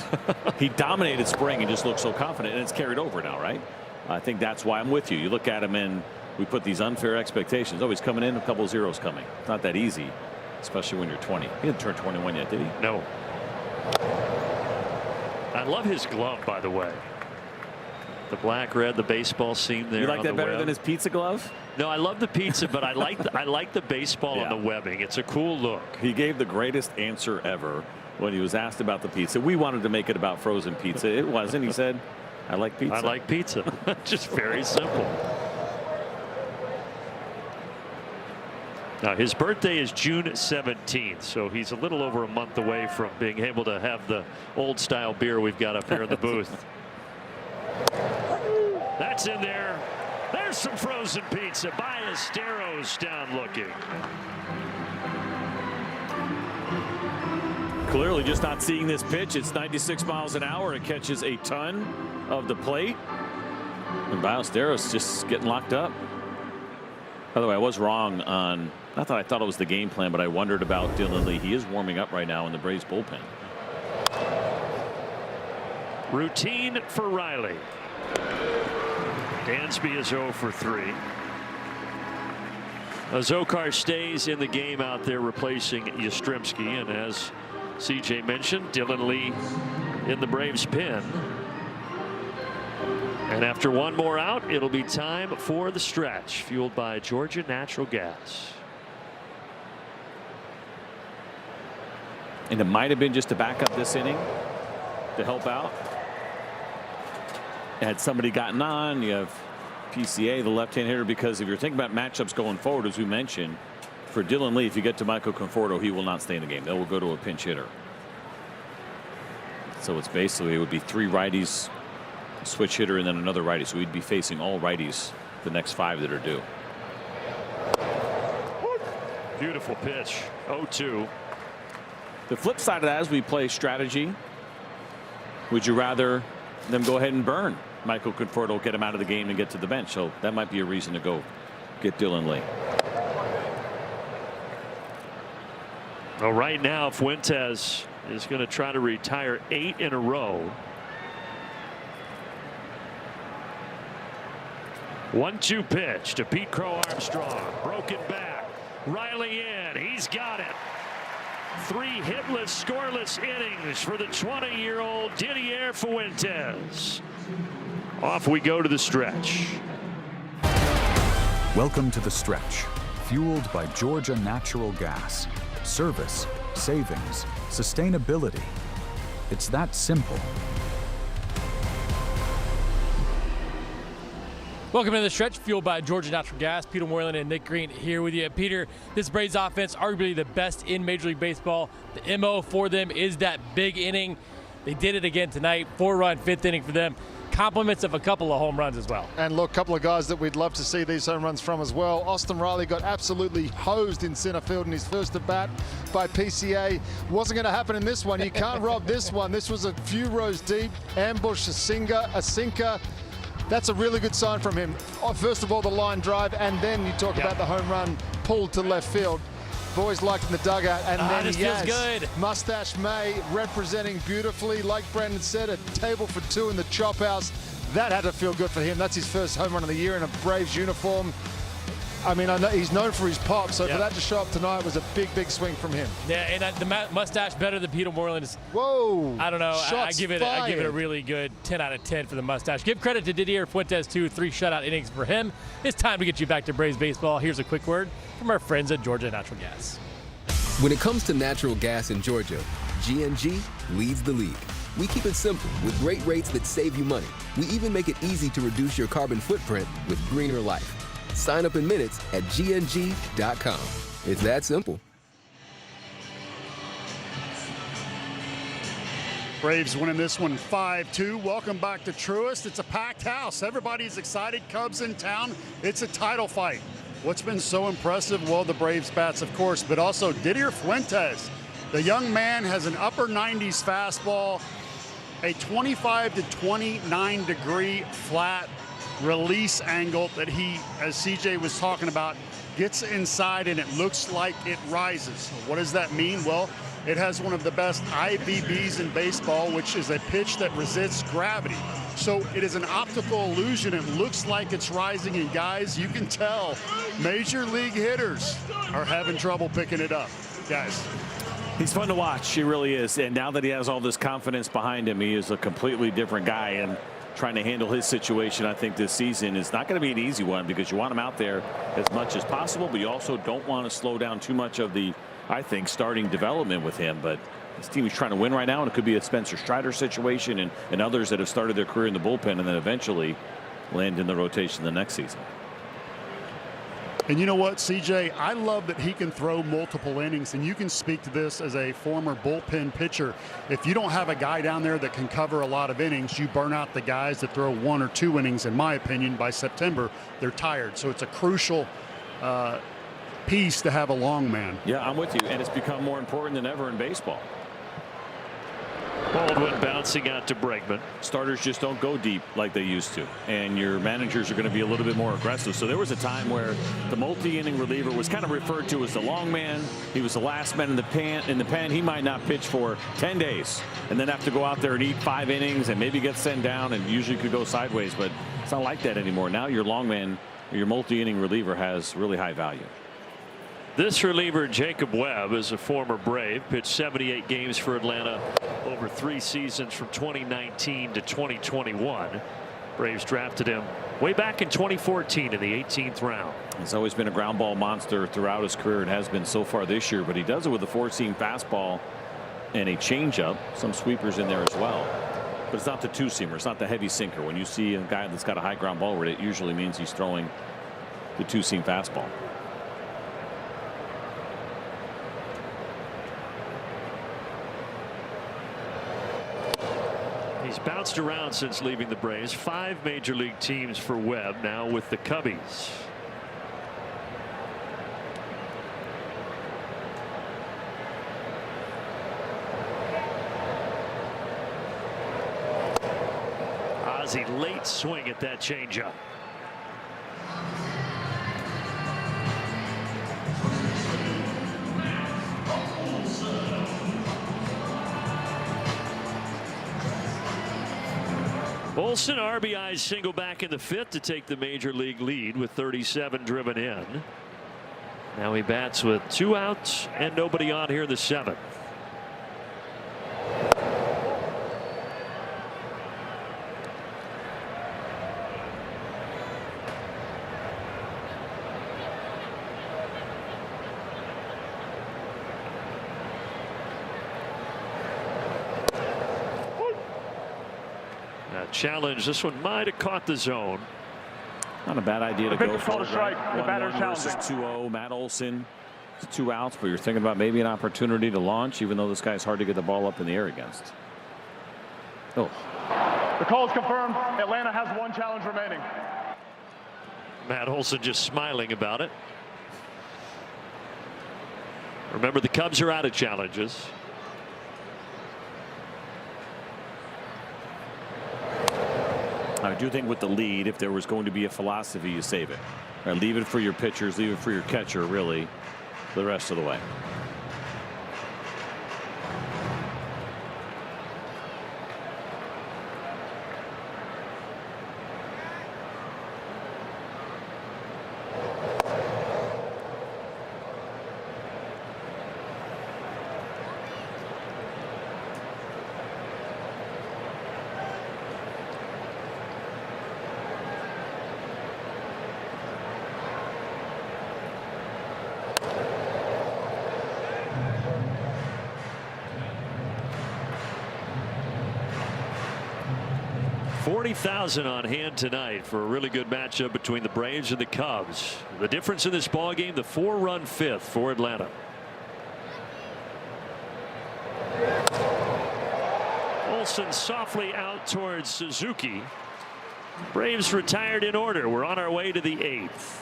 he dominated spring and just looked so confident, and it's carried over now, right? I think that's why I'm with you. You look at him and we put these unfair expectations. Oh, he's coming in, a couple of zeros coming. It's not that easy, especially when you're 20. He didn't turn 21 yet, did he? No. I love his glove, by the way. The black red, the baseball seam there. You like on that the better web. than his pizza glove? No, I love the pizza, but I like the baseball on the webbing. It's a cool look. He gave the greatest answer ever when he was asked about the pizza. We wanted to make it about frozen pizza. It wasn't. He said, I like pizza. I like pizza. Just very simple. Now, his birthday is June 17th, so he's a little over a month away from being able to have the old style beer we've got up here in the booth. That's in there. There's some frozen pizza. Ballesteros down looking. Clearly just not seeing this pitch. It's 96 miles an hour. It catches a ton of the plate. And Ballesteros just getting locked up. By the way, I was wrong on, not that I thought it was the game plan, but I wondered about Dylan Lee. He is warming up right now in the Braves bullpen. Routine for Riley. Dansby is 0 for 3. Zokar stays in the game out there replacing Yastrzemski, and as CJ mentioned, Dylan Lee in the Braves pen. And after one more out, it'll be time for the stretch, fueled by Georgia Natural Gas. And it might have been just to back up this inning to help out. Had somebody gotten on, you have PCA, the left-hand hitter, because if you're thinking about matchups going forward, as we mentioned, for Dylan Lee, if you get to Michael Conforto, he will not stay in the game. They will go to a pinch hitter. So it's basically, it would be 3 righties, switch hitter, and then another righty. So we'd be facing all righties the next 5 that are due. Beautiful pitch. 0-2. The flip side of that is we play strategy. Would you rather them go ahead and burn Michael Conforto, get him out of the game and get to the bench? So that might be a reason to go get Dylan Lee. Well, right now, Fuentes is going to try to retire 8 in a row. 1-2 pitch to Pete Crow Armstrong. Broken back. Riley in. He's got it. 3 hitless, scoreless innings for the 20-year-old Didier Fuentes. Off we go to the stretch. Welcome to the stretch, fueled by Georgia Natural Gas. Service, savings, sustainability. It's that simple. Welcome to the stretch, fueled by Georgia Natural Gas. Peter Moylan and Nick Green here with you. Peter, this Braves offense, arguably the best in Major League Baseball. The MO for them is that big inning. They did it again tonight. 4-run, 5th inning for them. Compliments of a couple of home runs as well. And look, a couple of guys that we'd love to see these home runs from as well. Austin Riley got absolutely hosed in center field in his first at bat by PCA. Wasn't going to happen in this one. You can't rob this one. This was a few rows deep. Ambush, a sinker. That's a really good sign from him. First of all, the line drive, and then you talk about the home run pulled to left field. Boys liked in the dugout, and then this feels good. Mustache May representing beautifully. Like Brandon said, a table for 2 in the chop house. That had to feel good for him. That's his first home run of the year in a Braves uniform. I mean, I know he's known for his pop, so for that to show up tonight was a big, big swing from him. Yeah, and the mustache better than Peter Moreland. Whoa! I don't know. I give it fired. a really good 10 out of 10 for the mustache. Give credit to Didier Fuentes too. 3 shutout innings for him. It's time to get you back to Braves baseball. Here's a quick word from our friends at Georgia Natural Gas. When it comes to natural gas in Georgia, G&G leads the league. We keep it simple with great rates that save you money. We even make it easy to reduce your carbon footprint with greener life. Sign up in minutes at gng.com. It's that simple. Braves winning this one 5-2. Welcome back to Truist. It's a packed house. Everybody's excited. Cubs in town. It's a title fight. What's been so impressive? Well, the Braves bats, of course, but also Didier Fuentes. The young man has an upper 90s fastball, a 25 to 29 degree flat release angle that he, as CJ was talking about, gets inside and it looks like it rises. What does that mean? Well, it has one of the best IBBs in baseball, which is a pitch that resists gravity. So it is an optical illusion. It looks like it's rising, and guys, you can tell major league hitters are having trouble picking it up. Guys. He's fun to watch. He really is. And now that he has all this confidence behind him, he is a completely different guy. And trying to handle his situation, I think this season is not going to be an easy one, because you want him out there as much as possible, but you also don't want to slow down too much of the, I think, starting development with him. But this team is trying to win right now, and it could be a Spencer Strider situation and others that have started their career in the bullpen and then eventually land in the rotation the next season. And you know what, CJ, I love that he can throw multiple innings, and you can speak to this as a former bullpen pitcher. If you don't have a guy down there that can cover a lot of innings, you burn out the guys that throw 1 or 2 innings. In my opinion, by September, they're tired. So it's a crucial piece to have a long man. Yeah, I'm with you, and it's become more important than ever in baseball. Baldwin bouncing out to Bregman. Starters just don't go deep like they used to, and your managers are going to be a little bit more aggressive. So there was a time where the multi-inning reliever was kind of referred to as the long man. He was the last man in the pen. He might not pitch for 10 days and then have to go out there and eat 5 innings and maybe get sent down, and usually could go sideways. But it's not like that anymore. Now your long man, your multi-inning reliever, has really high value. This reliever, Jacob Webb, is a former Brave, pitched 78 games for Atlanta over 3 seasons from 2019 to 2021. Braves drafted him way back in 2014 in the 18th round. He's always been a ground ball monster throughout his career and has been so far this year, but he does it with a 4-seam fastball and a changeup, some sweepers in there as well. But it's not the 2-seamer. It's not the heavy sinker. When you see a guy that's got a high ground ball rate, it usually means he's throwing the 2-seam fastball. He's bounced around since leaving the Braves. 5 major league teams for Webb, now with the Cubbies. Ozzie, late swing at that changeup. Olsen, RBI single back in the 5th to take the major league lead with 37 driven in. Now he bats with 2 outs and nobody on here in the 7th. Challenge. This one might have caught the zone. Not a bad idea to go for it. Strike. The batter 1-1 versus 2-0. Matt Olson. It's 2 outs, but you're thinking about maybe an opportunity to launch, even though this guy's hard to get the ball up in the air against. Oh. The call is confirmed. Atlanta has 1 challenge remaining. Matt Olson just smiling about it. Remember, the Cubs are out of challenges. I do think with the lead, if there was going to be a philosophy, you save it. Right, leave it for your pitchers, leave it for your catcher, really, the rest of the way. 40,000 on hand tonight for a really good matchup between the Braves and the Cubs. The difference in this ball game, the 4-run fifth for Atlanta. Olsen softly out towards Suzuki. Braves retired in order. We're on our way to the 8th.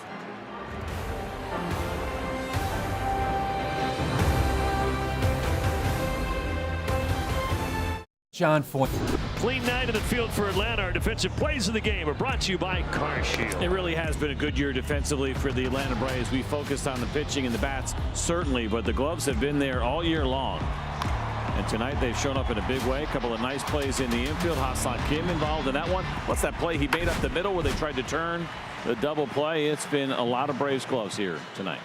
John Foyt. Clean night in the field for Atlanta. Our defensive plays of the game are brought to you by Car Shield. It really has been a good year defensively for the Atlanta Braves. We focused on the pitching and the bats, certainly, but the gloves have been there all year long. And tonight they've shown up in a big way. A couple of nice plays in the infield. Hassan Kim involved in that one. What's that play he made up the middle where they tried to turn the double play? It's been a lot of Braves gloves here tonight.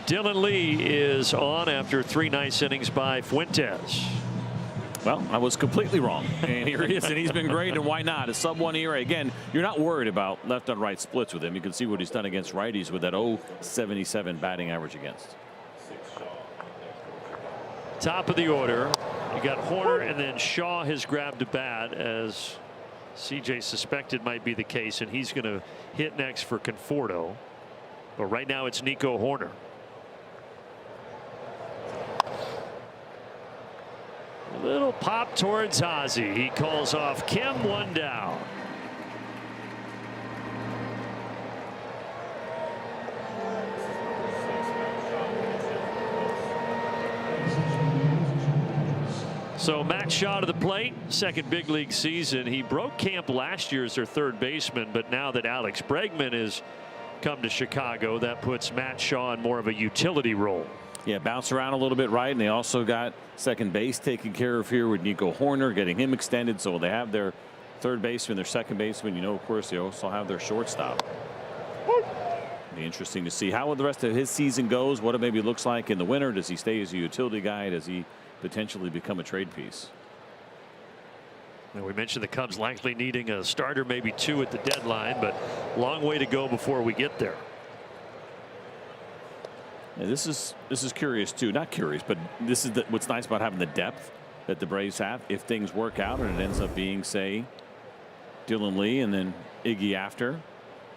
Dylan Lee is on after 3 nice innings by Fuentes. Well, I was completely wrong. And here he is, and he's been great, and why not? A sub-1 ERA. Again, you're not worried about left on right splits with him. You can see what he's done against righties with that 0.77 batting average against. Top of the order. You got Horner, and then Shaw has grabbed a bat, as CJ suspected might be the case, and he's going to hit next for Conforto. But right now it's Nico Horner. A little pop towards Ozzie. He calls off Kim, 1 down. So Matt Shaw to the plate, second big league season. He broke camp last year as their third baseman, but now that Alex Bregman has come to Chicago, that puts Matt Shaw in more of a utility role. Yeah, bounce around a little bit, right? And they also got second base taken care of here with Nico Horner, getting him extended. So they have their third baseman, their second baseman. You know, of course, they also have their shortstop. Be interesting to see how the rest of his season goes, what it maybe looks like in the winter. Does he stay as a utility guy? Does he potentially become a trade piece? And we mentioned the Cubs likely needing a starter, maybe 2 at the deadline, but long way to go before we get there. Yeah, this is curious too. Not curious, but this is what's nice about having the depth that the Braves have. If things work out and it ends up being, say, Dylan Lee and then Iggy after,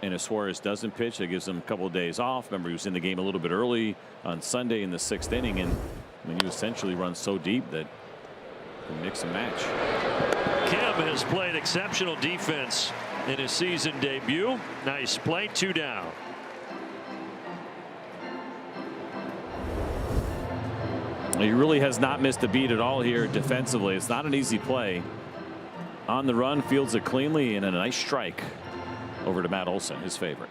and if Suarez doesn't pitch, it gives him a couple of days off. Remember, he was in the game a little bit early on Sunday in the 6th inning, and I mean, you essentially run so deep that you can mix and match. Kim has played exceptional defense in his season debut. Nice play, 2 down. He really has not missed a beat at all here defensively. It's not an easy play. On the run, fields it cleanly, and a nice strike over to Matt Olson, his favorite.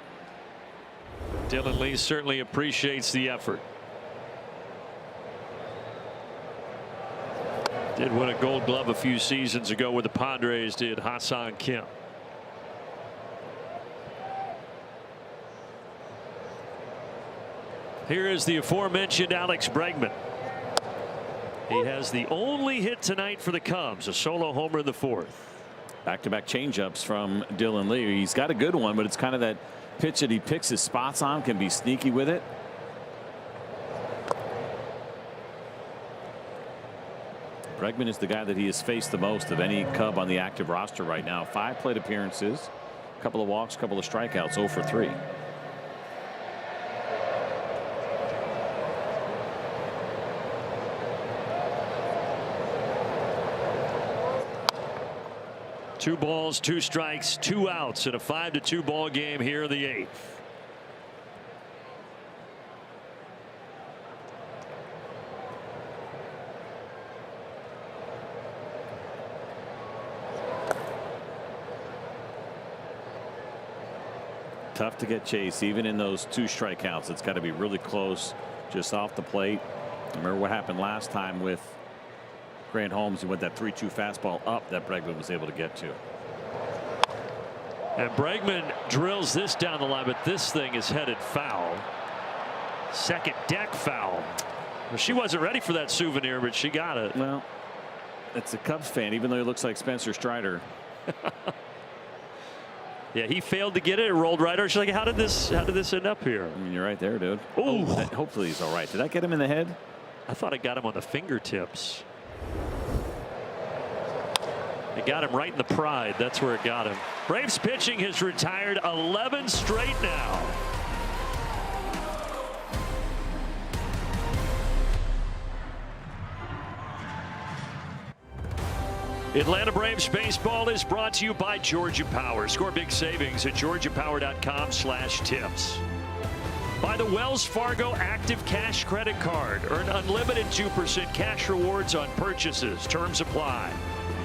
Dylan Lee certainly appreciates the effort. Did win a Gold Glove a few seasons ago with the Padres, did Hassan Kim. Here is the aforementioned Alex Bregman. He has the only hit tonight for the Cubs, a solo homer in the 4th. Back-to-back changeups from Dylan Lee. He's got a good one, but it's kind of that pitch that he picks his spots on, can be sneaky with it. Bregman is the guy that he has faced the most of any Cub on the active roster right now. 5 plate appearances, a couple of walks, a couple of strikeouts, 0 for 3. Two balls, 2 strikes, 2 outs in a 5-2 ball game here in the 8th. Tough to get Chase even in those 2 strikeouts. It's got to be really close just off the plate. Remember what happened last time with Grant Holmes. He went that 3-2 fastball up that Bregman was able to get to. And Bregman drills this down the line, but this thing is headed foul. Second deck foul. Well, she wasn't ready for that souvenir, but she got it. Well, it's a Cubs fan, even though he looks like Spencer Strider. Yeah, he failed to get it. It rolled right over. She's like, how did this end up here? I mean, you're right there, dude. Ooh. Oh, hopefully he's all right. Did that get him in the head? I thought I got him on the fingertips. It got him right in the pride. That's where it got him. Braves pitching has retired 11 straight now. Atlanta Braves baseball is brought to you by Georgia Power. Score big savings at georgiapower.com/tips. By the Wells Fargo Active Cash Credit Card. Earn unlimited 2% cash rewards on purchases. Terms apply.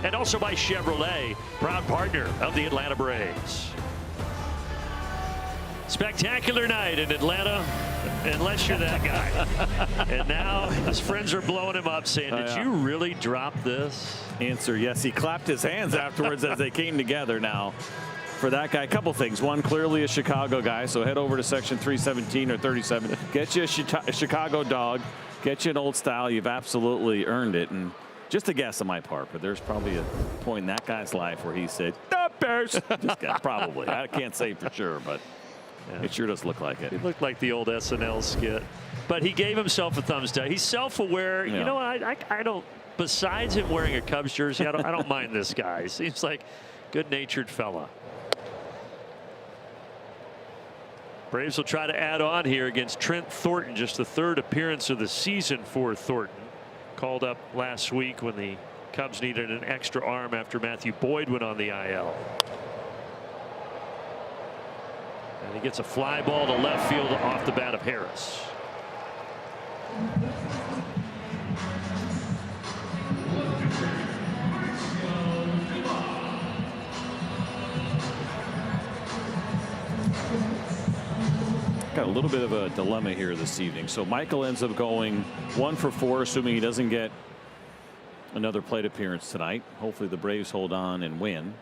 And also by Chevrolet, proud partner of the Atlanta Braves. Spectacular night in Atlanta, unless you're that guy. And now his friends are blowing him up, saying, did you really drop this? Answer, yes. He clapped his hands afterwards as they came together. Now, for that guy, a couple things. One, clearly a Chicago guy, so head over to section 317 or 37. Get you a Chicago dog. Get you an old style. You've absolutely earned it. And just a guess on my part, but there's probably a point in that guy's life where he said, "The Bears." Just probably. I can't say for sure, but it sure does look like it. It looked like the old SNL skit. But he gave himself a thumbs down. He's self-aware. Yeah. You know, I don't, besides him wearing a Cubs jersey, I don't mind this guy. He seems like a good-natured fella. Braves will try to add on here against Trent Thornton, just the third appearance of the season for Thornton. Called up last week when the Cubs needed an extra arm after Matthew Boyd went on the IL. And he gets a fly ball to left field off the bat of Harris. Got a little bit of a dilemma here this evening. So Michael ends up going 1 for 4, assuming he doesn't get another plate appearance tonight. Hopefully the Braves hold on and win.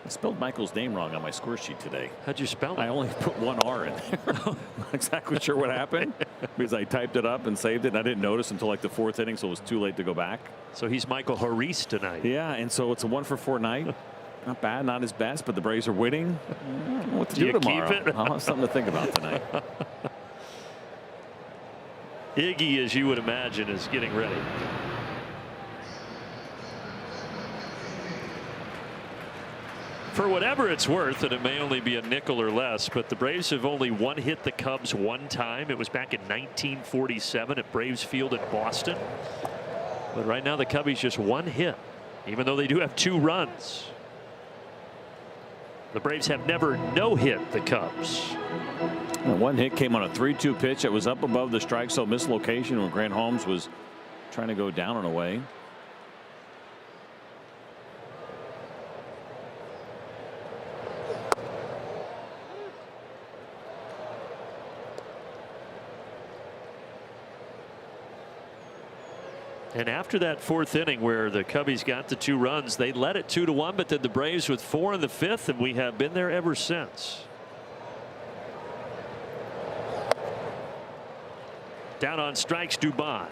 I spelled Michael's name wrong on my score sheet today. How'd you spell it? I only put 1 R in there. Not exactly sure what happened because I typed it up and saved it, and I didn't notice until like the 4th inning, so it was too late to go back. So he's Michael Harris tonight. Yeah, and so it's a 1 for 4 night. Not bad, not his best, but the Braves are winning. I don't know what to do tomorrow. Keep it? I'll have something to think about tonight. Iggy, as you would imagine, is getting ready. For whatever it's worth, and it may only be a nickel or less, but the Braves have only hit the Cubs one time. It was back in 1947 at Braves Field in Boston. But right now the Cubbies just 1 hit, even though they do have 2 runs. The Braves have never no-hit the Cubs. And 1 hit came on a 3-2 pitch that was up above the strike zone mislocation when Grant Holmes was trying to go down and away. And after that 4th inning where the Cubbies got the 2 runs, they led it 2-1, but then the Braves with 4 in the 5th, and we have been there ever since. Down on strikes, Dubon.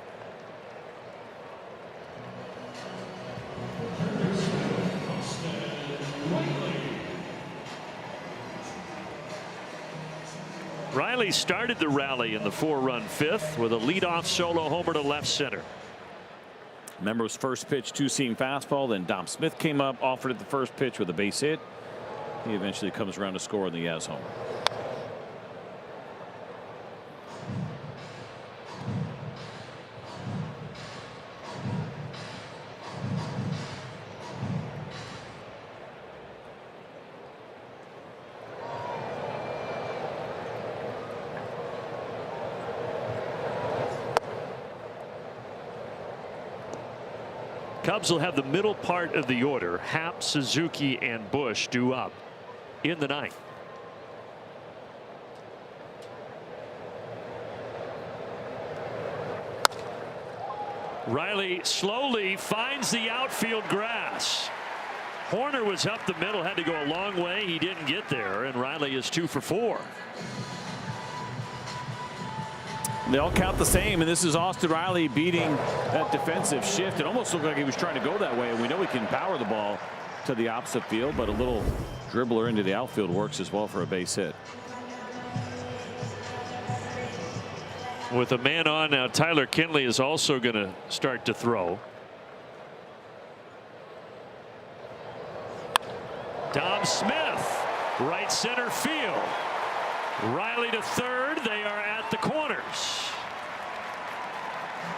Riley started the rally in the 4-run 5th with a leadoff solo homer to left center. Remember his first pitch, 2-seam fastball. Then Dom Smith came up, offered at the first pitch with a base hit. He eventually comes around to score on the Yaz homer. Cubs will have the middle part of the order. Happ, Suzuki, and Bush due up in the 9th. Riley slowly finds the outfield grass. Horner was up the middle, had to go a long way. He didn't get there, and Riley is 2 for 4. They all count the same, and this is Austin Riley beating that defensive shift. It almost looked like he was trying to go that way, and we know he can power the ball to the opposite field, but a little dribbler into the outfield works as well for a base hit. With a man on now, Tyler Kinley is also going to start to throw. Dom Smith, right center field. Riley to third. They are at the corners.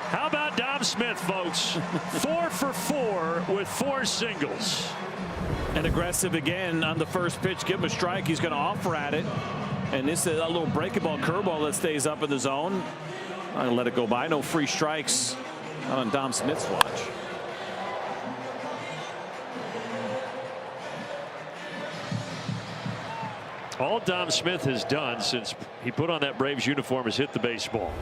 How about Dom Smith, folks? 4 for 4 with 4 singles. And aggressive again on the first pitch. Give him a strike. He's going to offer at it. And this is a little breakable curveball that stays up in the zone. I'm going to let it go by. No free strikes on Dom Smith's watch. All Dom Smith has done since he put on that Braves uniform is hit the baseball.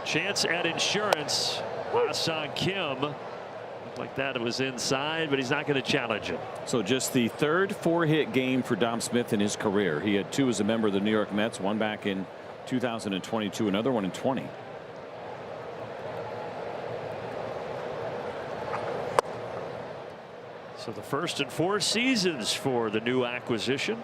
Chance at insurance. Ha-Seong Kim. Looked like that it was inside, but he's not going to challenge it. So just the third 4-hit game for Dom Smith in his career. He had 2 as a member of the New York Mets, one back in 2022, another one in 20. So the first in 4 seasons for the new acquisition.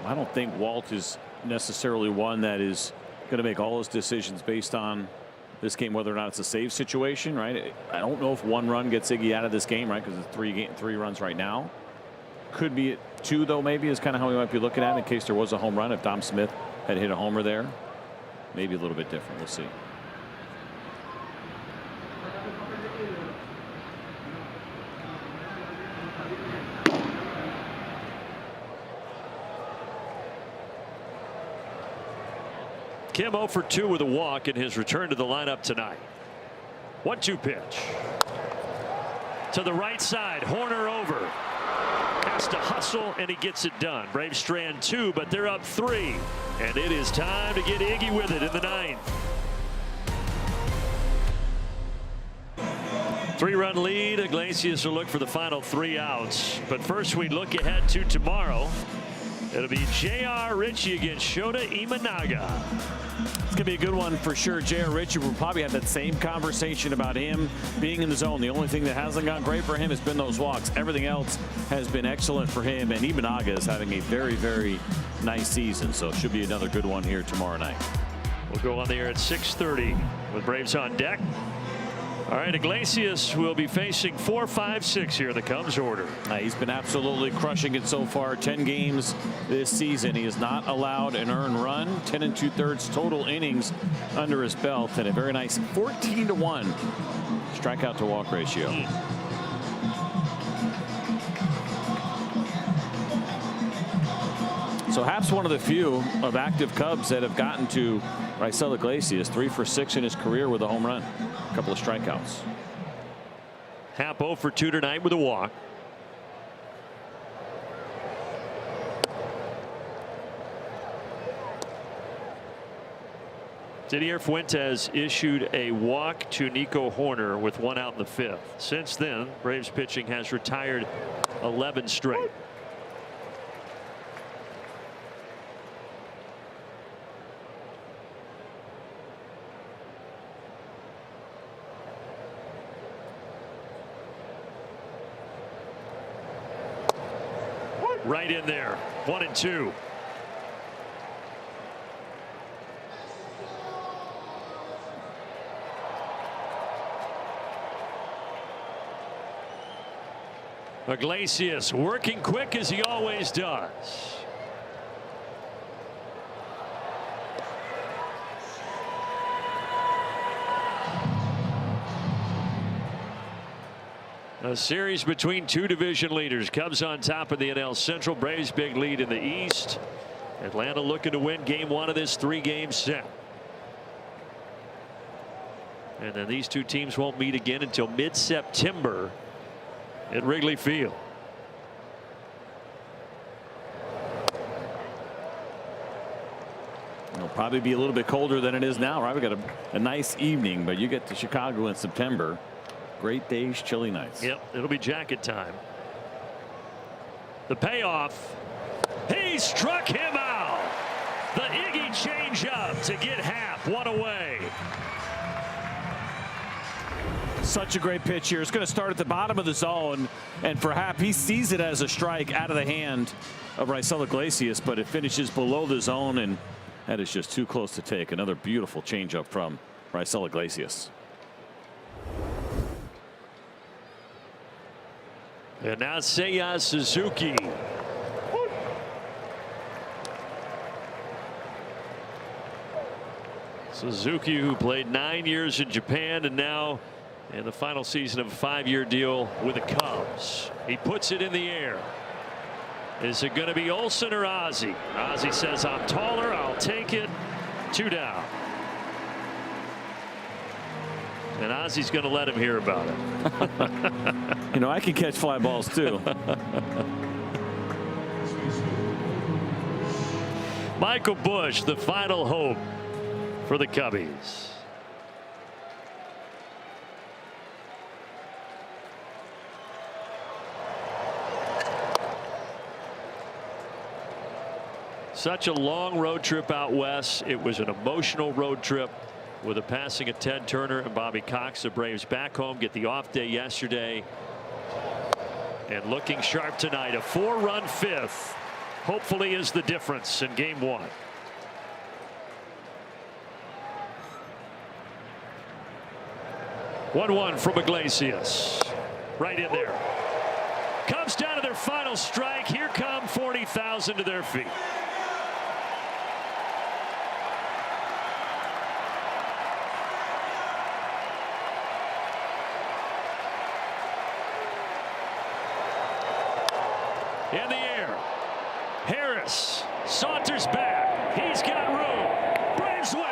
I don't think Walt is necessarily one that is going to make all his decisions based on this game, whether or not it's a save situation, right? I don't know if 1 run gets Iggy out of this game, right? Because it's 3 runs right now. Could be 2, though, maybe is kind of how we might be looking at it in case there was a home run. If Dom Smith had hit a homer there, maybe a little bit different. We'll see. Kim 0 for 2 with a walk in his return to the lineup tonight. 1-2 pitch. To the right side. Horner over. Has to hustle, and he gets it done. Braves strand 2, but they're up 3. And it is time to get Iggy with it in the 9th. 3-run lead. Iglesias will look for the final 3 outs. But first we look ahead to tomorrow. It'll be J.R. Ritchie against Shota Imanaga. It's going to be a good one for sure. J.R. Ritchie will probably have that same conversation about him being in the zone. The only thing that hasn't gone great for him has been those walks. Everything else has been excellent for him. And Imanaga is having a very, very nice season. So it should be another good one here tomorrow night. We'll go on the air at 6:30 with Braves on deck. All right, Iglesias will be facing 4, 5, 6 here in the Cubs order. He's been absolutely crushing it so far. 10 games this season. He has not allowed an earned run. 10 2/3 total innings under his belt, and a very nice 14-to-1 strikeout to walk ratio. So Hap's one of the few of active Cubs that have gotten to Raisel Iglesias. 3 for 6 in his career with a home run. A couple of strikeouts. Hap 0 for 2 tonight with a walk. Didier Fuentes issued a walk to Nico Horner with 1 out in the 5th. Since then, Braves pitching has retired 11 straight. Right in there. 1-2. Iglesias working quick as he always does. A series between 2 division leaders. Cubs on top of the NL Central. Braves big lead in the East. Atlanta looking to win game 1 of this 3-game set. And then these 2 teams won't meet again until mid-September at Wrigley Field. It'll probably be a little bit colder than it is now, right? We got a nice evening, but you get to Chicago in September. Great days, chilly nights. Yep, it'll be jacket time. The payoff. He struck him out. The Iggy changeup to get Hap 1 away. Such a great pitch here. It's going to start at the bottom of the zone, and for Happ, he sees it as a strike out of the hand of Raisel Iglesias, but it finishes below the zone, and that is just too close to take. Another beautiful changeup from Raisel Iglesias. And now Seiya Suzuki. Suzuki, who played 9 years in Japan and now in the final season of a 5-year deal with the Cubs. He puts it in the air. Is it going to be Olsen or Ozzie? Ozzie says, I'm taller, I'll take it. 2 down. And Ozzie's going to let him hear about it. You know, I can catch fly balls too. Michael Busch, the final hope for the Cubbies. Such a long road trip out west. It was an emotional road trip with a passing of Ted Turner and Bobby Cox. The Braves back home, get the off day yesterday, and looking sharp tonight. A 4-run fifth hopefully is the difference in game 1. One from Iglesias. Right in there. Comes down to their final strike. Here come 40,000 to their feet. In the air. Harris saunters back. He's got room. Braves win.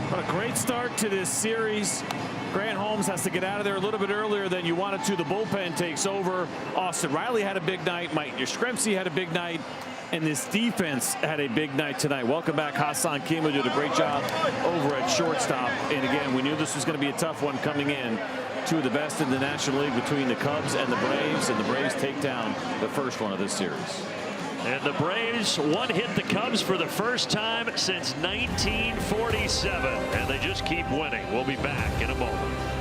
What a great start to this series. Grant Holmes has to get out of there a little bit earlier than you wanted to. The bullpen takes over. Austin Riley had a big night. Mike Yastrzemski had a big night. And this defense had a big night tonight. Welcome back. Hassan Kima did a great job over at shortstop. And again, we knew this was going to be a tough one coming in. 2 of the best in the National League between the Cubs and the Braves. And the Braves take down the first one of this series. And the Braves one-hit the Cubs for the first time since 1947. And they just keep winning. We'll be back in a moment.